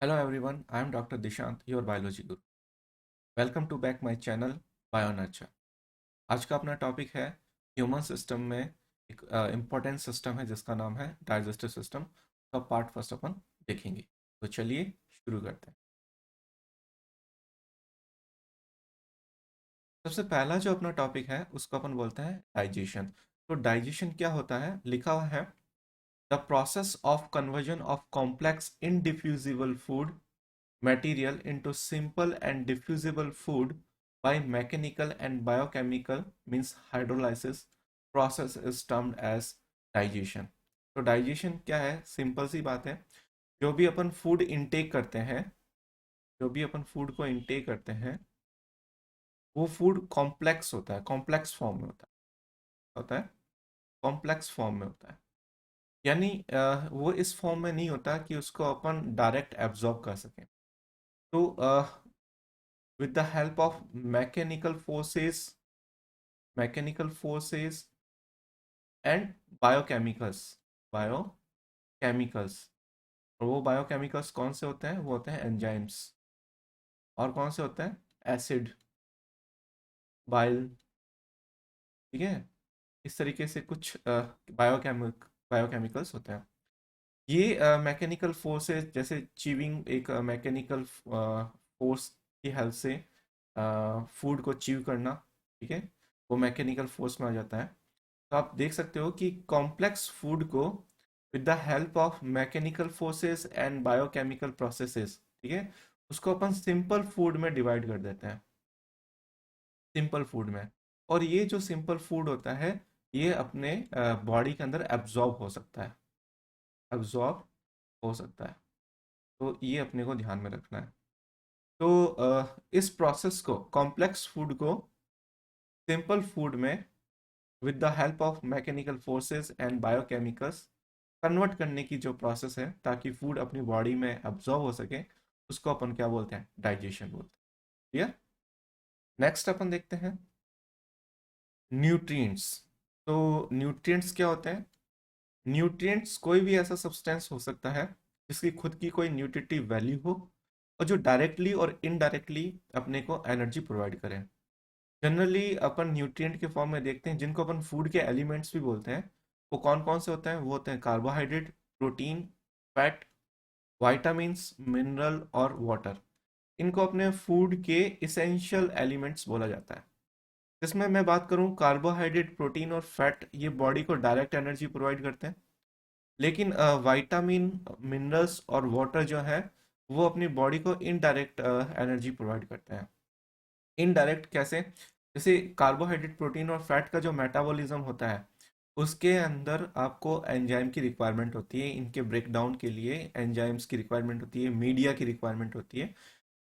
Hello everyone, I am Dr. Dishant, your biology guru. Welcome to back my channel BioNurture. आज का अपना topic है human system में एक इम्पोर्टेंट सिस्टम है जिसका नाम है डाइजेस्टिव सिस्टम का पार्ट फर्स्ट अपन देखेंगे। तो चलिए शुरू करते हैं। सबसे पहला जो अपना टॉपिक है उसको अपन बोलते हैं डाइजेशन। तो डाइजेशन क्या होता है, लिखा हुआ है the process of conversion of complex indiffusible food material into simple and diffusible food by mechanical and biochemical means hydrolysis process is termed as digestion। तो डाइजेशन क्या है, सिंपल सी बात है। जो भी अपन फूड इनटेक करते हैं, जो भी अपन फूड को इनटेक करते हैं वो फूड कॉम्प्लेक्स होता है, कॉम्प्लेक्स फॉर्म में होता है कॉम्प्लेक्स फॉर्म में होता है। यानी वो इस फॉर्म में नहीं होता कि उसको अपन डायरेक्ट एब्जॉर्ब कर सकें। तो with the help of mechanical forces and biochemicals। और वो बायोकेमिकल्स कौन से होते हैं, वो होते हैं एंजाइम्स। और कौन से होते हैं, एसिड, बाइल, ठीक है। इस तरीके से कुछ बायोकेमिकल्स होते हैं। ये मैकेनिकल फोर्सेस, जैसे चीविंग एक मैकेनिकल फोर्स की हेल्प से फूड को चीव करना, ठीक है, वो मैकेनिकल फोर्स में आ जाता है। तो आप देख सकते हो कि कॉम्प्लेक्स फूड को with the help of mechanical forces and biochemical processes, ठीक है, उसको अपन सिंपल फूड में डिवाइड कर देते हैं, सिंपल फूड में। और ये जो सिंपल फूड होता है ये अपने बॉडी के अंदर एब्जॉर्ब हो सकता है, एब्जॉर्ब हो सकता है। तो ये अपने को ध्यान में रखना है। तो इस प्रोसेस को, कॉम्प्लेक्स फूड को सिंपल फूड में with the help of mechanical forces and biochemicals convert करने की जो प्रोसेस है ताकि फूड अपनी बॉडी में एब्जॉर्ब हो सके, उसको अपन क्या बोलते हैं, डाइजेशन बोलते हैं। क्लियर। नेक्स्ट अपन देखते हैं न्यूट्रिएंट्स। तो न्यूट्रिएंट्स क्या होते हैं, न्यूट्रिएंट्स कोई भी ऐसा सब्सटेंस हो सकता है जिसकी खुद की कोई न्यूट्रिटिव वैल्यू हो और जो डायरेक्टली और इनडायरेक्टली अपने को एनर्जी प्रोवाइड करें। जनरली अपन न्यूट्रिएंट के फॉर्म में देखते हैं जिनको अपन फूड के एलिमेंट्स भी बोलते हैं। वो कौन कौन से होते हैं, वो होते हैं carbohydrate, protein, fat, vitamins, mineral और वाटर। इनको अपने फूड के इसेंशियल एलिमेंट्स बोला जाता है। इसमें मैं बात करूं, कार्बोहाइड्रेट, प्रोटीन और फैट ये बॉडी को डायरेक्ट एनर्जी प्रोवाइड करते हैं। लेकिन विटामिन, मिनरल्स और वाटर जो है वो अपनी बॉडी को इनडायरेक्ट एनर्जी प्रोवाइड करते हैं। इनडायरेक्ट कैसे, जैसे कार्बोहाइड्रेट, प्रोटीन और फैट का जो मेटाबॉलिज्म होता है उसके अंदर आपको एंजाइम की रिक्वायरमेंट होती है, इनके ब्रेकडाउन के लिए एंजाइम्स की रिक्वायरमेंट होती है, मीडिया की रिक्वायरमेंट होती है।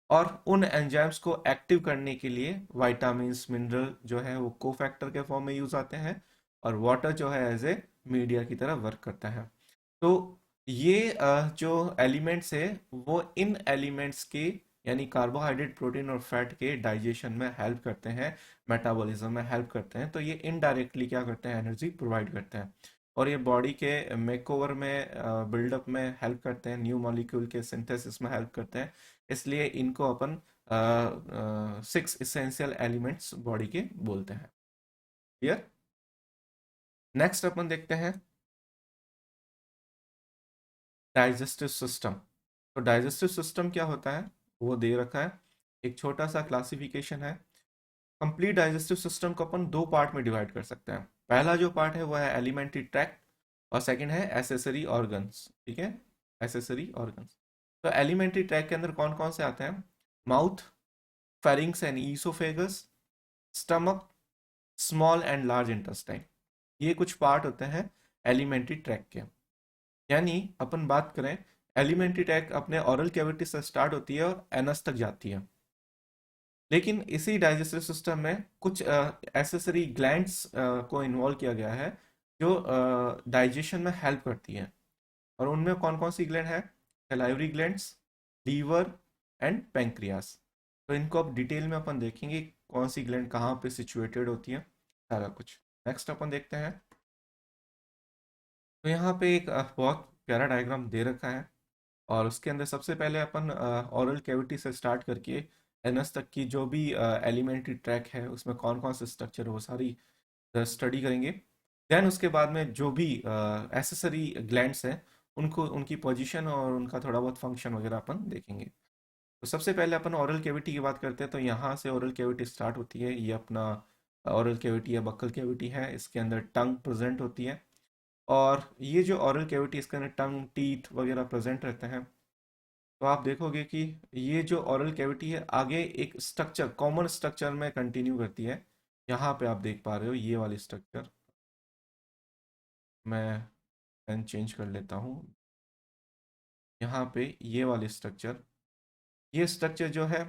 और उन एंजाइम्स को एक्टिव करने के लिए विटामिन्स, मिनरल जो है वो कोफैक्टर के फॉर्म में यूज आते हैं और वाटर जो है एज ए मीडिया की तरह वर्क करता है। तो ये जो एलिमेंट्स है वो इन एलिमेंट्स के, यानी कार्बोहाइड्रेट, प्रोटीन और फैट के डाइजेशन में हेल्प करते हैं, मेटाबॉलिज्म में हेल्प करते हैं। तो ये इनडायरेक्टली क्या करते हैं, एनर्जी प्रोवाइड करते हैं। और ये बॉडी के मेकओवर में, बिल्डअप में हेल्प करते हैं, न्यू मॉलिक्यूल के सिंथेसिस में हेल्प करते हैं। इसलिए इनको अपन 6 इसेंशियल एलिमेंट्स बॉडी के बोलते हैं। क्लियर। नेक्स्ट अपन देखते हैं डाइजेस्टिव सिस्टम। तो डाइजेस्टिव सिस्टम क्या होता है वो दे रखा है, एक छोटा सा क्लासिफिकेशन है। कंप्लीट डाइजेस्टिव सिस्टम को अपन दो पार्ट में डिवाइड कर सकते हैं। पहला जो पार्ट है वो है एलिमेंट्री ट्रैक्ट और सेकंड है एसेसरी ऑर्गन्स, ठीक है, एसेसरी ऑर्गन्स। तो एलिमेंट्री ट्रैक्ट के अंदर कौन कौन से आते हैं, mouth, pharynx and oesophagus, stomach, small and large intestine. ये कुछ पार्ट होते हैं एलिमेंट्री ट्रैक्ट के। यानी अपन बात करें, एलिमेंट्री ट्रैक्ट अपने ऑरल कैविटी से स्टार्ट होती है और एनस तक जाती है। लेकिन इसी डाइजेस्टिव सिस्टम में कुछ एसेसरी ग्लैंड्स को इन्वॉल्व किया गया है जो डाइजेशन में हेल्प करती हैं। और उनमें कौन कौन सी ग्लैंड है, salivary glands, liver and pancreas. तो इनको अब डिटेल में अपन देखेंगे कौन सी ग्लैंड कहाँ पे सिचुएटेड होती है, सारा कुछ। नेक्स्ट अपन देखते हैं। तो यहाँ पे एक बहुत प्यारा डायग्राम दे रखा है। और उसके अंदर सबसे पहले अपन ओरल कैविटी से स्टार्ट करके एनस तक की जो भी एलिमेंट्री ट्रैक है उसमें कौन कौन से स्ट्रक्चर है वो सारी स्टडी करेंगे। देन उसके बाद में जो भी एसेसरी ग्लैंड्स हैं उनको उनकी पोजीशन और उनका थोड़ा बहुत फंक्शन वगैरह अपन देखेंगे। तो सबसे पहले अपन ओरल कैविटी की बात करते हैं, तो यहाँ से ओरल कैविटी स्टार्ट होती है। ये अपना ओरल कैविटी या बक्कल कैविटी है, इसके अंदर टंग प्रेजेंट होती है। और ये जो ओरल कैविटी इसके अंदर टंग टीथ वगैरह प्रेजेंट रहते हैं। तो आप देखोगे कि ये जो ओरल कैविटी है आगे एक स्ट्रक्चर कॉमन स्ट्रक्चर में कंटिन्यू करती है। यहाँ पे आप देख पा रहे हो ये वाली स्ट्रक्चर। मैं पेन चेंज कर लेता हूँ। यहाँ पे ये वाली स्ट्रक्चर, ये स्ट्रक्चर जो है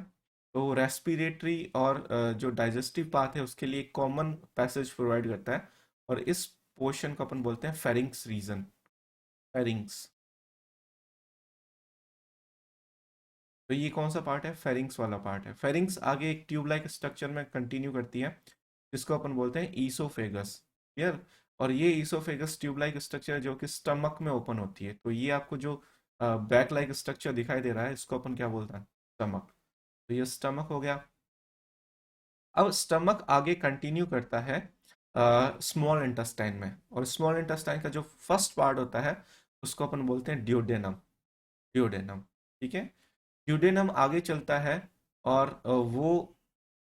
तो रेस्पिरेटरी और जो डाइजेस्टिव पाथ है उसके लिए कॉमन पैसेज प्रोवाइड करता है। और इस पोर्शन को अपन बोलते हैं फेरिंग्स रीजन। फेरिंग्स। तो ये कौन सा पार्ट है? फेरिंग्स वाला पार्ट है। फेरिंग्स आगे एक ट्यूब लाइक स्ट्रक्चर में कंटिन्यू करती है जिसको अपन बोलते हैं ईसोफेगस। क्लियर? और ये ईसोफेगस ट्यूब लाइक स्ट्रक्चर जो कि स्टमक में ओपन होती है। तो ये आपको जो बैक लाइक स्ट्रक्चर दिखाई दे रहा है इसको अपन क्या बोलते हैं? स्टमक। तो ये स्टमक हो गया। अब स्टमक आगे कंटिन्यू करता है स्मॉल इंटेस्टाइन में, और स्मॉल इंटेस्टाइन का जो फर्स्ट पार्ट होता है उसको अपन बोलते हैं ड्यूडेनम। ड्यूडेनम। ठीक है। ड्यूडेनम आगे चलता है और वो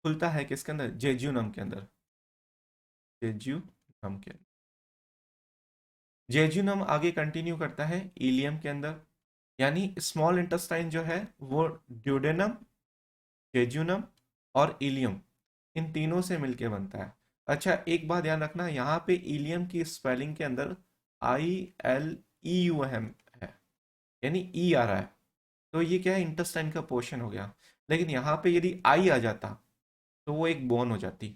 खुलता है किसके अंदर? जेजुनम के अंदर। जेजुनम के अंदर। जेजुनम आगे कंटिन्यू करता है इलियम के अंदर। यानी स्मॉल इंटेस्टाइन जो है वो ड्यूडेनम, जेजुनम और इलियम, इन तीनों से मिलके बनता है। अच्छा, एक बात ध्यान रखना, यहाँ पे इलियम की स्पेलिंग के अंदर ILEUM है, यानी ई आ रहा है। तो ये क्या है? इंटेस्टाइन का पोर्शन हो गया। लेकिन यहाँ पे यदि आई आ जाता तो वो एक बोन हो जाती।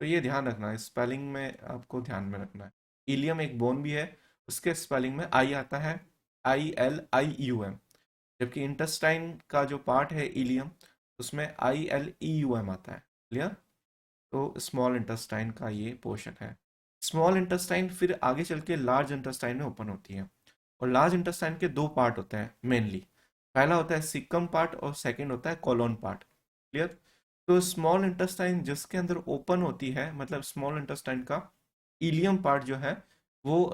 तो ये ध्यान रखना, स्पेलिंग में आपको ध्यान में रखना है। इलियम एक बोन भी है, उसके स्पेलिंग में आई आता है, ILIUM। जबकि इंटेस्टाइन का जो पार्ट है इलियम, उसमें ILEUM आता है। क्लियर? तो स्मॉल इंटेस्टाइन का ये पोर्शन है। स्मॉल इंटेस्टाइन फिर आगे चल के लार्ज इंटेस्टाइन में ओपन होती है। और लार्ज इंटेस्टाइन के दो पार्ट होते हैं मेनली। पहला होता है सिकम पार्ट और सेकंड होता है कोलोन पार्ट। क्लियर? तो स्मॉल इंटेस्टाइन जिसके अंदर ओपन होती है, मतलब स्मॉल इंटेस्टाइन का इलियम पार्ट जो है वो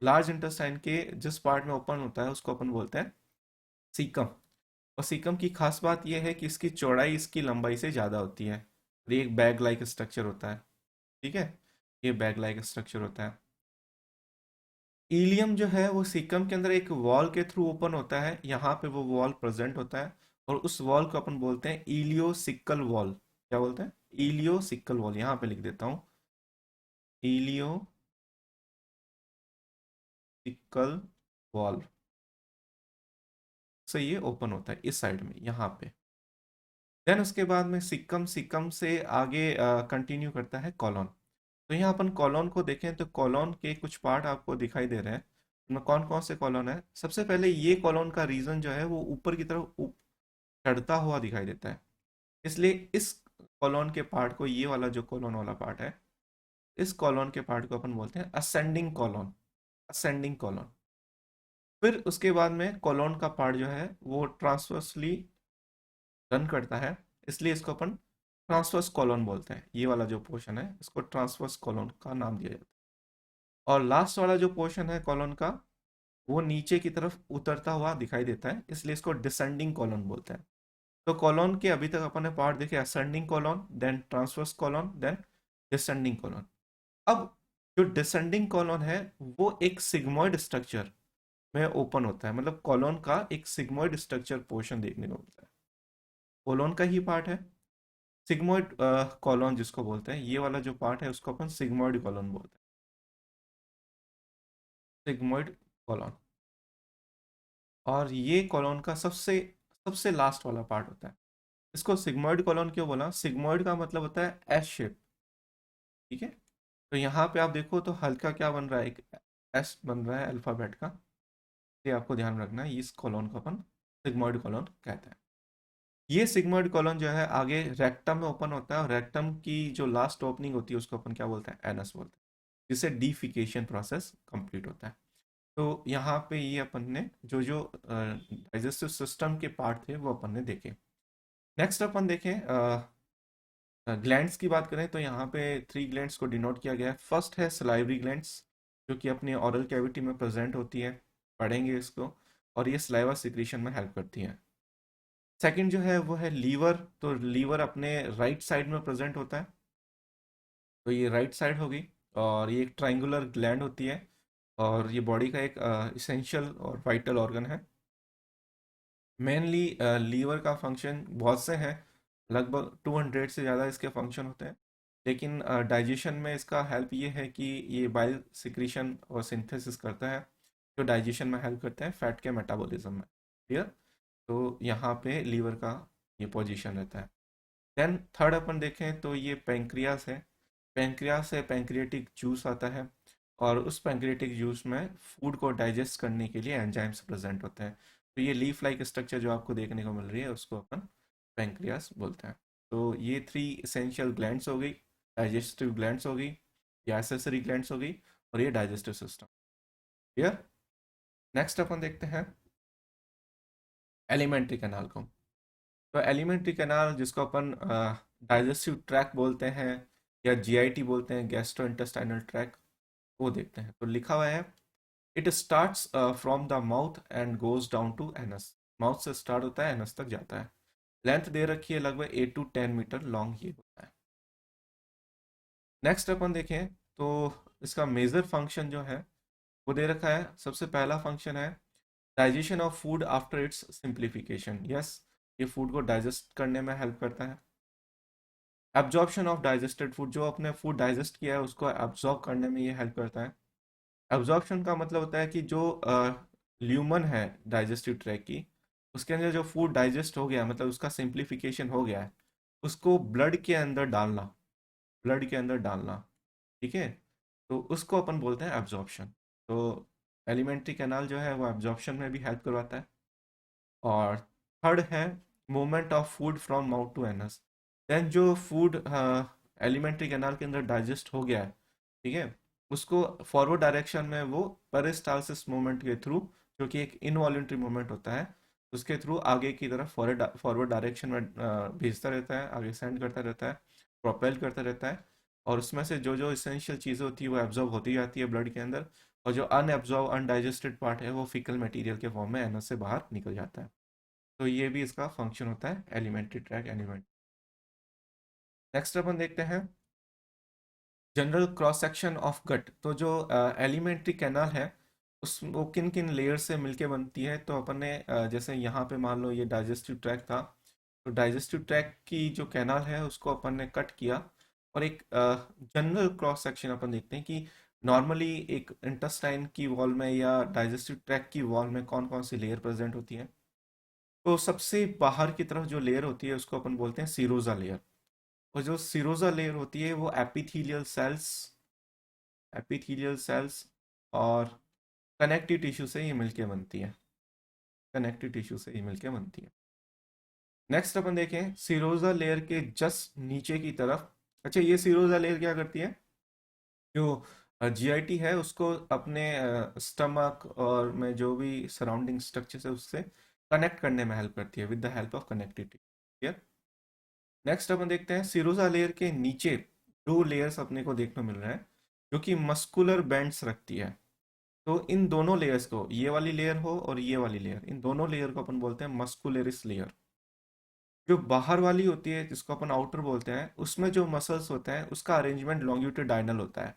लार्ज इंटेस्टाइन के जिस पार्ट में ओपन होता है उसको अपन बोलते हैं सीकम। और सीकम की खास बात यह है कि इसकी चौड़ाई इसकी लंबाई से ज़्यादा होती है। और ये एक बैग लाइक स्ट्रक्चर होता है। ठीक है। ये बैग लाइक स्ट्रक्चर होता है। इलियम जो है वो सीकम के अंदर एक वॉल के थ्रू ओपन होता है, यहाँ पे वो वॉल प्रेजेंट होता है। और उस वॉल को अपन बोलते हैं इलियोसिकल वॉल। क्या बोलते हैं? Ileocaecal wall. यहाँ पे लिख देता हूँ, इलियोसिकल वॉल से ये ओपन होता है इस साइड में, यहाँ पे। देन उसके बाद में सिक्कम, सिक्कम से आगे कंटिन्यू करता है कॉलोन। तो यहाँ अपन कॉलोन को देखें तो कॉलोन के कुछ पार्ट आपको दिखाई दे रहे हैं। उनमें कौन कौन से कॉलोन है? सबसे पहले ये कॉलोन का रीजन जो है वो ऊपर की तरफ चढ़ता हुआ दिखाई देता है। इसलिए इस कॉलोन के पार्ट को, ये वाला जो कॉलोन वाला पार्ट है, इस कॉलोन के पार्ट को अपन बोलते हैं असेंडिंग कॉलोन। Ascending colon. फिर उसके बाद में कॉलोन का पार्ट जो है वो ट्रांसवर्सली रन करता है, इसलिए इसको अपन ट्रांसवर्स कॉलोन बोलते हैं। ये वाला जो पोर्शन है इसको ट्रांसवर्स कॉलोन का नाम दिया जाता है। और लास्ट वाला जो पोर्शन है कॉलोन का, वो नीचे की तरफ उतरता हुआ दिखाई देता है, इसलिए इसको डिसेंडिंग कॉलोन बोलते हैं। तो कॉलोन के अभी तक अपन ने पार्ट देखे, ascending colon, then transverse colon, then descending colon. अब जो डिसेंडिंग कॉलोन है वो एक सिग्मोइड स्ट्रक्चर में ओपन होता है, मतलब कॉलोन का एक सिग्मोइड स्ट्रक्चर पोर्शन देखने को मिलता है। कॉलोन का ही पार्ट है सिग्मोइड कॉलोन जिसको बोलते हैं। ये वाला जो पार्ट है उसको अपन सिग्मोइड कॉलोन बोलते हैं। Sigmoid colon. और ये कॉलोन का सबसे सबसे लास्ट वाला पार्ट होता है। इसको सिग्मोइड कॉलोन क्यों बोला? सिग्मोइड का मतलब होता है एस शेप। ठीक है। तो यहाँ पे आप देखो तो हल्का क्या बन रहा है? एक एस बन रहा है अल्फाबेट का। ये आपको ध्यान रखना है, इस कॉलोन को अपन सिग्मोइड कॉलोन कहते हैं। ये सिग्मोइड कॉलोन जो है आगे रेक्टम में ओपन होता है, और रेक्टम की जो लास्ट ओपनिंग होती है उसको अपन क्या बोलते हैं? एनस बोलते हैं, जिससे डीफिकेशन प्रोसेस कंप्लीट होता है। तो यहाँ पे ये अपन ने जो जो डाइजेस्टिव सिस्टम के पार्ट थे वो अपन ने देखे। नेक्स्ट अपन देखें ग्लैंड्स की बात करें तो यहाँ पे 3 ग्लैंड्स को डिनोट किया गया है। फर्स्ट है सलाइवरी ग्लैंड्स, जो कि अपने ओरल कैविटी में प्रेजेंट होती है, पढ़ेंगे इसको, और ये सलाइवा सिक्रीशन में हेल्प करती है। सेकंड जो है वो है लीवर, तो लीवर अपने राइट साइड में प्रेजेंट होता है, तो ये राइट साइड होगी, और ये एक ट्राइंगुलर ग्लैंड होती है, और ये बॉडी का एक इसेंशियल और वाइटल ऑर्गन है। मेनली लीवर का फंक्शन बहुत से हैं, लगभग 200 से ज़्यादा इसके फंक्शन होते हैं, लेकिन डाइजेशन में इसका हेल्प ये है कि ये बाइल सिक्रीशन और सिंथेसिस करता है, जो डाइजेशन में हेल्प करता है फैट के मेटाबॉलिज्म में। क्लियर? तो यहाँ पे लीवर का ये पोजीशन रहता है। देन थर्ड अपन देखें तो ये पेंक्रियास है। पेंक्रियास से पेंक्रियाटिक जूस आता है, और उस पेंक्रियाटिक जूस में फूड को डाइजेस्ट करने के लिए एंजाइम्स प्रेजेंट होते हैं। तो ये लीफ लाइक स्ट्रक्चर जो आपको देखने को मिल रही है उसको अपन पेंक्रियास बोलते हैं। तो ये 3 इसेंशियल ग्लैंड्स हो गई, डाइजेस्टिव ग्लैंड्स हो गई, ये एक्सेसरी ग्लैंड्स हो गई, और ये डाइजेस्टिव सिस्टम। क्लियर? नेक्स्ट अपन देखते हैं एलिमेंट्री कैनाल को। तो एलिमेंट्री कैनाल, जिसको अपन डाइजेस्टिव ट्रैक बोलते हैं या जीआईटी बोलते हैं, गैस्ट्रो इंटेस्टाइनल ट्रैक, वो देखते हैं। तो लिखा हुआ है it starts from the mouth and goes down to anus. Mouth से स्टार्ट होता है, एनस तक जाता है। लेंथ दे रखी है लगभग 8 to 10 मीटर लॉन्ग ये होता है। नेक्स्ट अपन देखें तो इसका मेजर फंक्शन जो है वो दे रखा है। सबसे पहला फंक्शन है digestion of food after it's simplification. Yes, ये फूड को डाइजेस्ट करने में हेल्प करता है। एब्जॉर्प्शन ऑफ डाइजेस्टेड फूड, जो अपने फूड डाइजेस्ट किया है उसको एब्जॉर्ब करने में ये हेल्प करता है। एब्जॉर्प्शन का मतलब होता है कि जो ल्यूमन है डाइजेस्टिव ट्रैक की, उसके अंदर जो फूड डाइजेस्ट हो गया, मतलब उसका सिंप्लीफिकेशन हो गया है, उसको ब्लड के अंदर डालना, ब्लड के अंदर डालना। ठीक है? तो उसको अपन बोलते हैं एब्जॉर्प्शन। तो एलिमेंट्री कैनाल जो है वो एब्जॉर्प्शन में भी हेल्प करवाता है। और थर्ड है movement of food from mouth to anus. Then जो फूड एलिमेंट्री कैनाल के अंदर डाइजेस्ट हो गया है, ठीक है, उसको फॉरवर्ड डायरेक्शन में वो पेरिस्टालसिस मूवमेंट के थ्रू, जो कि एक इनवॉल्यूंटरी मूवमेंट होता है, उसके थ्रू आगे की तरफ फॉरवर्ड डायरेक्शन में भेजता रहता है, आगे सेंड करता रहता है, प्रोपेल करता रहता है। और उसमें से जो जो इसेंशियल चीज़ें होती है वो एब्जॉर्ब होती जाती है ब्लड के अंदर, और जो अनएब्जॉर्ब अनडाइजेस्टेड पार्ट है वो फिकल मटेरियल के फॉर्म में एनस से बाहर निकल जाता है। तो ये भी इसका फंक्शन होता है एलिमेंट्री ट्रैक एलिमेंट। नेक्स्ट अपन देखते हैं general cross section of gut. तो जो एलिमेंट्री कैनाल है उस वो किन किन लेयर से मिलके बनती है, तो अपन ने जैसे यहाँ पे मान लो ये डाइजेस्टिव ट्रैक था, तो डाइजेस्टिव ट्रैक की जो कैनाल है उसको अपन ने कट किया, और एक जनरल क्रॉस सेक्शन अपन देखते हैं कि नॉर्मली एक इंटेस्टाइन की वॉल में या डाइजेस्टिव ट्रैक की वॉल में कौन कौन सी लेयर प्रेजेंट होती है। तो सबसे बाहर की तरफ जो लेयर होती है उसको अपन बोलते हैं सीरोजा लेयर। और जो सीरोजा लेयर होती है वो एपिथेलियल सेल्स और कनेक्टिव टिश्यू से ये मिलके बनती है, कनेक्टिव टिश्यू से ये मिलके बनती है। नेक्स्ट अपन देखें सीरोजा लेयर के जस्ट नीचे की तरफ। अच्छा, ये सीरोजा लेयर क्या करती है, जो जीआईटी है उसको अपने स्टमक और में जो भी सराउंडिंग स्ट्रक्चर है उससे कनेक्ट करने में हेल्प करती है with the help of connectivity. Clear? Next अपन देखते हैं सीरोजा लेयर के नीचे 2 लेयर्स अपने को देखने को मिल रहा है, जो कि मस्कुलर बैंड्स रखती है। तो इन दोनों लेयर्स को, ये वाली लेयर हो और ये वाली लेयर, इन दोनों लेयर को अपन बोलते हैं मस्कुलरिस लेयर। जो बाहर वाली होती है जिसको अपन आउटर बोलते हैं, उसमें जो मसल्स होते हैं उसका अरेंजमेंट लॉन्गिट्यूडाइनल होता है।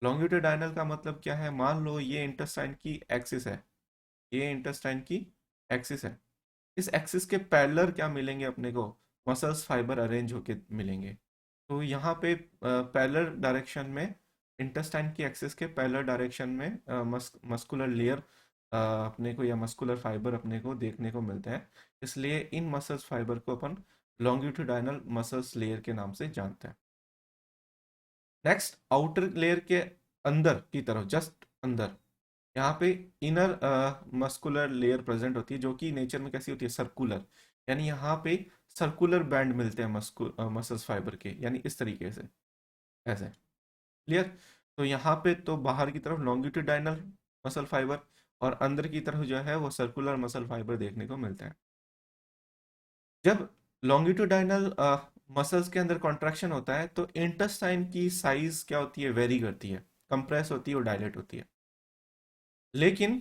लॉन्गिट्यूडाइनल का मतलब क्या है, मान लो ये इंटेस्टाइन की एक्सिस है, ये इंटेस्टाइन की एक्सिस है, इस एक्सिस के पैरेलल क्या मिलेंगे अपने को, मसल्स फाइबर अरेंज होके मिलेंगे। तो यहाँ पे पैरेलल डायरेक्शन में, इंटेस्टाइन की एक्सिस के पैरेलल डायरेक्शन में मस्कुलर लेयर अपने को, या मस्कुलर फाइबर अपने को देखने को मिलते हैं। इसलिए इन मसल्स फाइबर को अपन लॉन्गिट्यूडाइनल मसल्स लेयर के नाम से जानते हैं। नेक्स्ट आउटर लेयर के अंदर की तरफ, जस्ट अंदर, यहाँ पे इनर मस्कुलर लेयर प्रेजेंट होती है, जो कि नेचर में कैसी होती है, सर्कुलर। यानी यहाँ पे सर्कुलर बैंड मिलते हैं मसल्स फाइबर के, यानी इस तरीके से, ऐसे। क्लियर? तो यहाँ पे तो बाहर की तरफ लॉन्गिट्यूडाइनल मसल फाइबर, और अंदर की तरफ जो है वो सर्कुलर मसल फाइबर देखने को मिलते हैं। जब लॉन्गिट्यूडाइनल मसल्स के अंदर कॉन्ट्रैक्शन होता है तो इंटेस्टाइन की साइज क्या होती है, वेरी करती है, कंप्रेस होती है और डायलेट होती है। लेकिन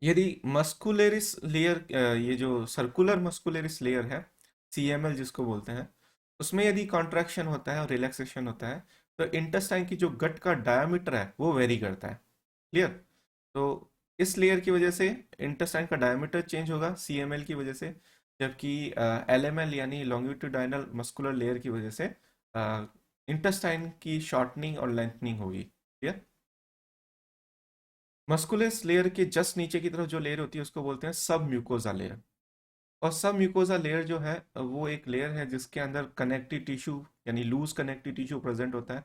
यदि मस्कुलरिस लेयर, ये जो सर्कुलर मस्कुलरिस लेयर है, सीएमएल जिसको बोलते हैं, उसमें यदि कॉन्ट्रैक्शन होता है और रिलैक्सेशन होता है तो इंटेस्टाइन की जो गट का डायमीटर है वो वेरी करता है। क्लियर? तो इस लेयर की वजह से इंटेस्टाइन का डायमीटर चेंज होगा सीएमएल की वजह से, जबकि एलएमएल यानी लॉन्गिट्यूडाइनल मस्कुलर लेयर की वजह से इंटेस्टाइन की शॉर्टनिंग और लेंथनिंग होगी। क्लियर? मस्कुलस लेयर के जस्ट नीचे की तरफ जो लेयर होती है उसको बोलते हैं सब म्यूकोजा लेयर। और सब म्यूकोजा लेयर जो है वो एक लेयर है जिसके अंदर कनेक्टिव टिश्यू यानी लूज कनेक्टिव टिश्यू प्रेजेंट होता है,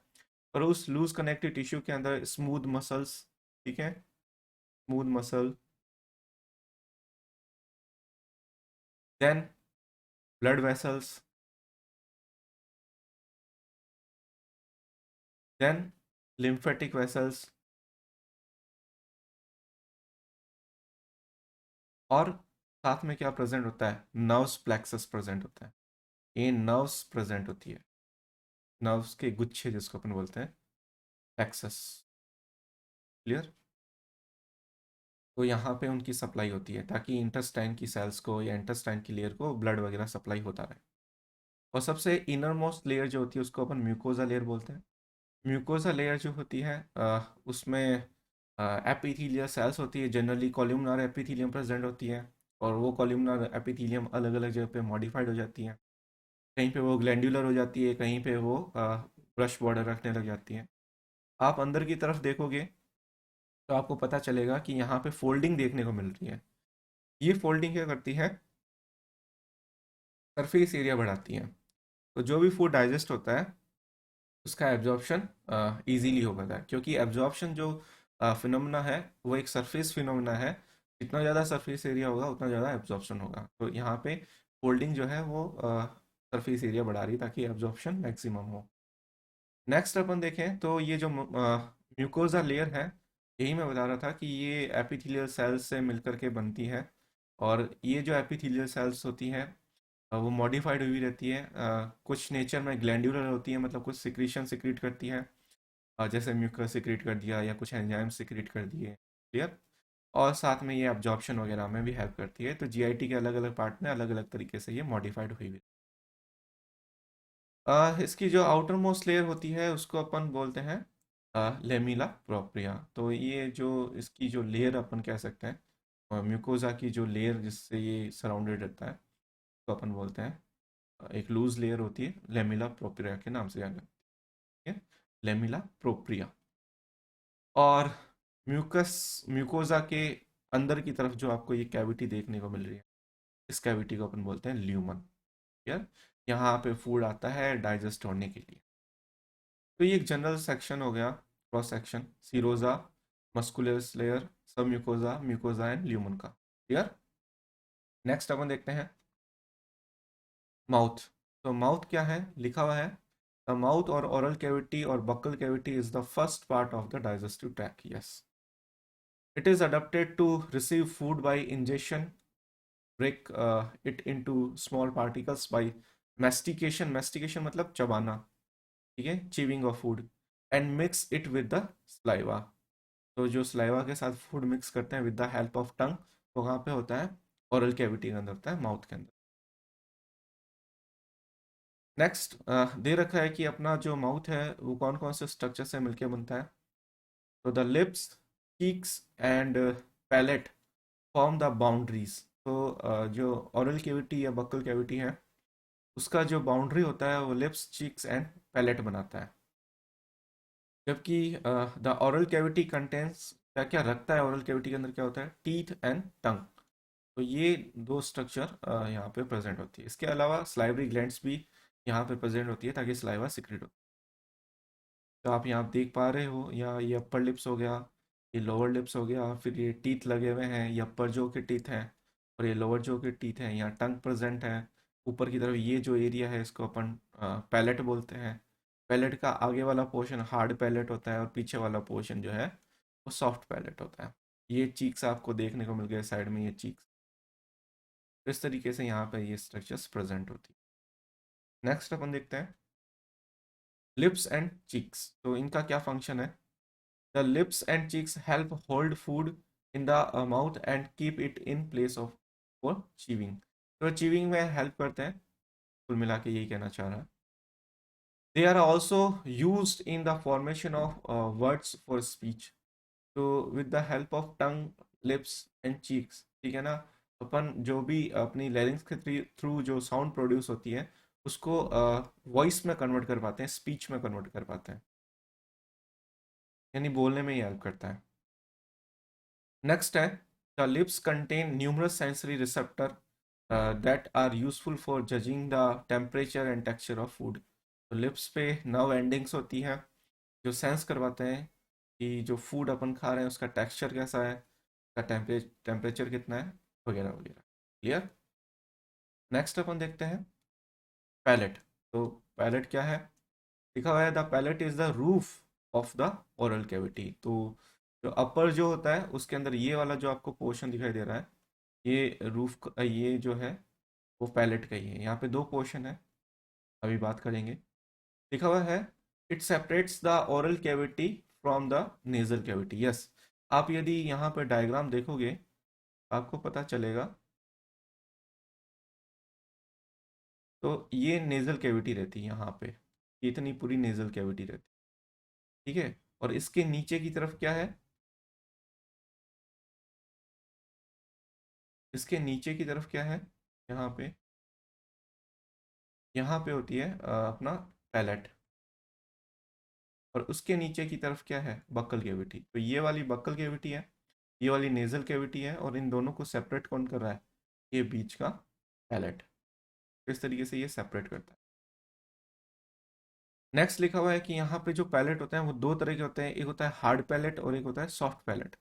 और उस लूज कनेक्टिव टिश्यू के अंदर स्मूथ मसल्स, ठीक है, smooth muscle, then blood vessels, then lymphatic vessels, और साथ में क्या प्रेजेंट होता है, नर्व्स प्लेक्सस प्रेजेंट होता है। ये नर्व्स प्रेजेंट होती है, नर्व्स के गुच्छे जिसको अपन बोलते हैं प्लेक्सस। क्लियर? तो यहाँ पे उनकी सप्लाई होती है ताकि इंटेस्टाइन की सेल्स को या इंटेस्टाइन की लेयर को ब्लड वगैरह सप्लाई होता रहे। और सबसे इनर मोस्ट लेयर जो होती है उसको अपन म्यूकोजा लेयर बोलते हैं। म्यूकोजा लेयर जो होती है उसमें एपिथेलियल सेल्स होती है, जनरली कॉलमनार एपिथेलियम प्रेजेंट होती है, और वो कॉलमनार एपिथेलियम अलग अलग जगह पे मॉडिफाइड हो जाती है। कहीं पे वो ग्लैंडुलर हो जाती है, कहीं पे वो ब्रश बॉर्डर रखने लग जाती है। आप अंदर की तरफ देखोगे तो आपको पता चलेगा कि यहाँ पे फोल्डिंग देखने को मिल रही है। ये फोल्डिंग क्या करती है, सरफेस एरिया बढ़ाती है। तो जो भी फूड डाइजेस्ट होता है उसका एब्जॉर्प्शन इजीली हो पाता है, क्योंकि एब्जॉर्प्शन जो फिनोमेना है वो एक सरफेस फिनोमेना है। जितना ज़्यादा सरफेस एरिया होगा उतना ज़्यादा एब्जॉर्प्शन होगा। तो यहाँ पे फोल्डिंग जो है वो सरफेस एरिया बढ़ा रही है ताकि एब्जॉर्प्शन मैक्सिमम हो। नेक्स्ट अपन देखें तो ये जो म्यूकोजा लेयर है, यही मैं बता रहा था कि ये एपिथेलियल सेल्स से मिलकर के बनती है। और ये जो एपिथेलियल सेल्स होती हैं वो मॉडिफाइड हुई रहती है, कुछ नेचर में ग्लैंडुलर होती है, मतलब कुछ सिक्रीशन सिक्रीट करती है, जैसे म्यूकस सिक्रीट कर दिया या कुछ एंजाइम सिक्रीट कर दिए। क्लियर? और साथ में ये अब्जॉर्प्शन वगैरह में भी हेल्प करती है। तो जीआईटी के अलग अलग पार्ट में अलग अलग तरीके से ये मॉडिफाइड हुई हुई। इसकी जो आउटर मोस्ट लेयर होती है उसको अपन बोलते हैं लेमिला प्रोप्रिया। तो ये जो इसकी जो लेयर अपन कह सकते हैं, म्यूकोजा की जो लेयर जिससे ये सराउंडेड रहता है तो अपन बोलते हैं एक लूज लेयर होती है, लेमिला प्रोप्रिया के नाम से जाना जाती है, लेमिला प्रोप्रिया। और म्यूकस म्यूकोजा के अंदर की तरफ जो आपको ये कैविटी देखने को मिल रही है, इस कैविटी को अपन बोलते हैं ल्यूमन। यार, यहाँ पे फूड आता है डाइजेस्ट होने के लिए। तो ये एक जनरल सेक्शन हो गया, क्रॉस सेक्शन सीरोजा, मस्कुलस लेयर, सब म्यूकोजा, म्यूकोजा एंड ल्यूमन का। क्लियर? नेक्स्ट अपन देखते हैं माउथ। तो माउथ क्या है, लिखा हुआ है द माउथ और ओरल कैविटी और buccal cavity is the first part of the digestive tract. Yes, it is adapted to receive food by ingestion, break it into small particles by mastication, mastication मतलब चबाना, ठीक है, chewing of food, and mix it with the saliva। तो जो saliva के साथ food mix करते हैं विद द हेल्प ऑफ टंग, वो कहाँ पे होता है, ओरल कैविटी के अंदर होता है, माउथ के अंदर। नेक्स्ट दे रखा है कि अपना जो माउथ है वो कौन कौन से स्ट्रक्चर से मिलके बनता है। तो the lips, cheeks and palate form the boundaries. तो जो ओरल कैविटी या बक्कल कैविटी है उसका जो बाउंड्री होता है वो लिप्स, चीक्स एंड पैलेट बनाता है। जबकि द ओरल कैविटी कंटेंट्स, क्या क्या रखता है ओरल कैविटी के अंदर, क्या होता है, टीथ एंड टंग। तो ये दो स्ट्रक्चर यहाँ पे प्रेजेंट होती है। इसके अलावा स्लाइवरी ग्लैंड्स भी यहाँ पे प्रेजेंट होती है ताकि स्लाइवा सिक्रेट हो। तो आप यहाँ देख पा रहे हो, या ये अपर लिप्स हो गया, ये लोअर लिप्स हो गया, फिर ये टीथ लगे हुए हैं, ये अपर जो के टीथ हैं और ये लोअर जो के टीथ हैं, यहाँ टंग प्रेजेंट है। ऊपर की तरफ ये जो एरिया है इसको अपन पैलेट बोलते हैं। पैलेट का आगे वाला पोर्शन हार्ड पैलेट होता है और पीछे वाला पोर्शन जो है वो सॉफ्ट पैलेट होता है। ये चीक्स आपको देखने को मिल गया साइड में, ये चीक्स। तो इस तरीके से यहाँ पे ये स्ट्रक्चर्स प्रेजेंट होती है। नेक्स्ट अपन देखते हैं लिप्स एंड चीक्स। तो इनका क्या फंक्शन है? The lips and cheeks help hold food in the mouth and keep it in place of for chewing. तो चीविंग में हेल्प करते हैं, कुल मिला के यही कहना चाह रहा है। They are also used in the formation of words for speech. तो with the help of tongue, lips and cheeks, ठीक है ना, अपन जो भी अपनी लैरिंग्स के थ्रू जो साउंड प्रोड्यूस होती है उसको वॉइस में कन्वर्ट कर पाते हैं, स्पीच में कन्वर्ट कर पाते हैं, यानी बोलने में ही हेल्प करता है। नेक्स्ट है the lips contain numerous sensory receptor that are useful for judging the temperature and texture of food. तो लिप्स पे नर्व एंडिंग्स होती है जो सेंस करवाते हैं कि जो फूड अपन खा रहे हैं उसका टेक्सचर कैसा है, उसका टेम्परेचर कितना है, वगैरह वगैरह। क्लियर? नेक्स्ट अपन देखते हैं पैलेट। तो पैलेट क्या है? लिखा हुआ है the palate is the roof of the oral cavity. तो जो अपर जो होता है उसके अंदर ये वाला जो आपको पोर्शन दिखाई दे रहा है, ये रूफ, ये जो है वो पैलेट का ही है। यहाँ पे दो पोर्शन है, अभी बात करेंगे। लिखा हुआ है it separates the oral cavity from the nasal cavity. Yes, आप यदि यहाँ पर डायग्राम देखोगे आपको पता चलेगा। तो ये नेजल कैविटी रहती है यहाँ पे, ये इतनी पूरी नेजल कैविटी रहती है, ठीक है। और इसके नीचे की तरफ क्या है? इसके नीचे की तरफ क्या है? यहाँ पे, यहाँ पे होती है अपना पैलेट। और उसके नीचे की तरफ क्या है? Buccal cavity. तो ये वाली बक्कल कैविटी है, ये वाली नेजल कैविटी है, और इन दोनों को सेपरेट कौन कर रहा है? ये बीच का पैलेट। इस तरीके से ये सेपरेट करता है। नेक्स्ट लिखा हुआ है कि यहाँ पे जो पैलेट होते हैं वो दो तरह के होते हैं, एक होता है हार्ड पैलेट और एक होता है सॉफ्ट पैलेट।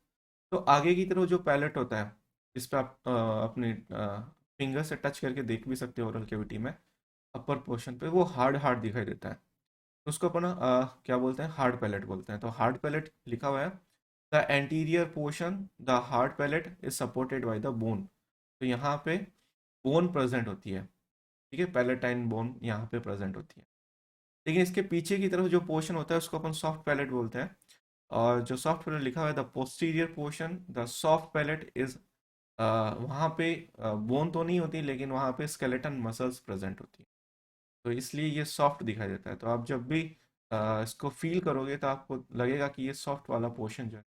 तो आगे की तरफ जो पैलेट होता है, इस पे आप अपने फिंगर से टच करके देख भी सकते हो ओरल कैविटी में, अपर पोर्शन पे वो हार्ड हार्ड दिखाई देता है। तो उसको अपन क्या बोलते हैं? हार्ड पैलेट बोलते हैं। तो हार्ड पैलेट लिखा हुआ है the anterior portion the hard palate is supported by the bone. तो यहाँ पे बोन प्रेजेंट होती है, ठीक है, पैलेटाइन बोन यहाँ पे प्रेजेंट होती है। लेकिन इसके पीछे की तरफ जो पोर्शन होता है उसको अपन सॉफ्ट पैलेट बोलते हैं। और जो सॉफ्ट पैलेट लिखा हुआ है the posterior portion the soft palette is, वहाँ पे बोन तो नहीं होती लेकिन वहाँ पे स्केलेटन मसल्स प्रेजेंट होती है, तो इसलिए ये सॉफ्ट दिखाई देता है। तो आप जब भी इसको फील करोगे तो आपको लगेगा कि ये सॉफ्ट वाला पोर्शन जो है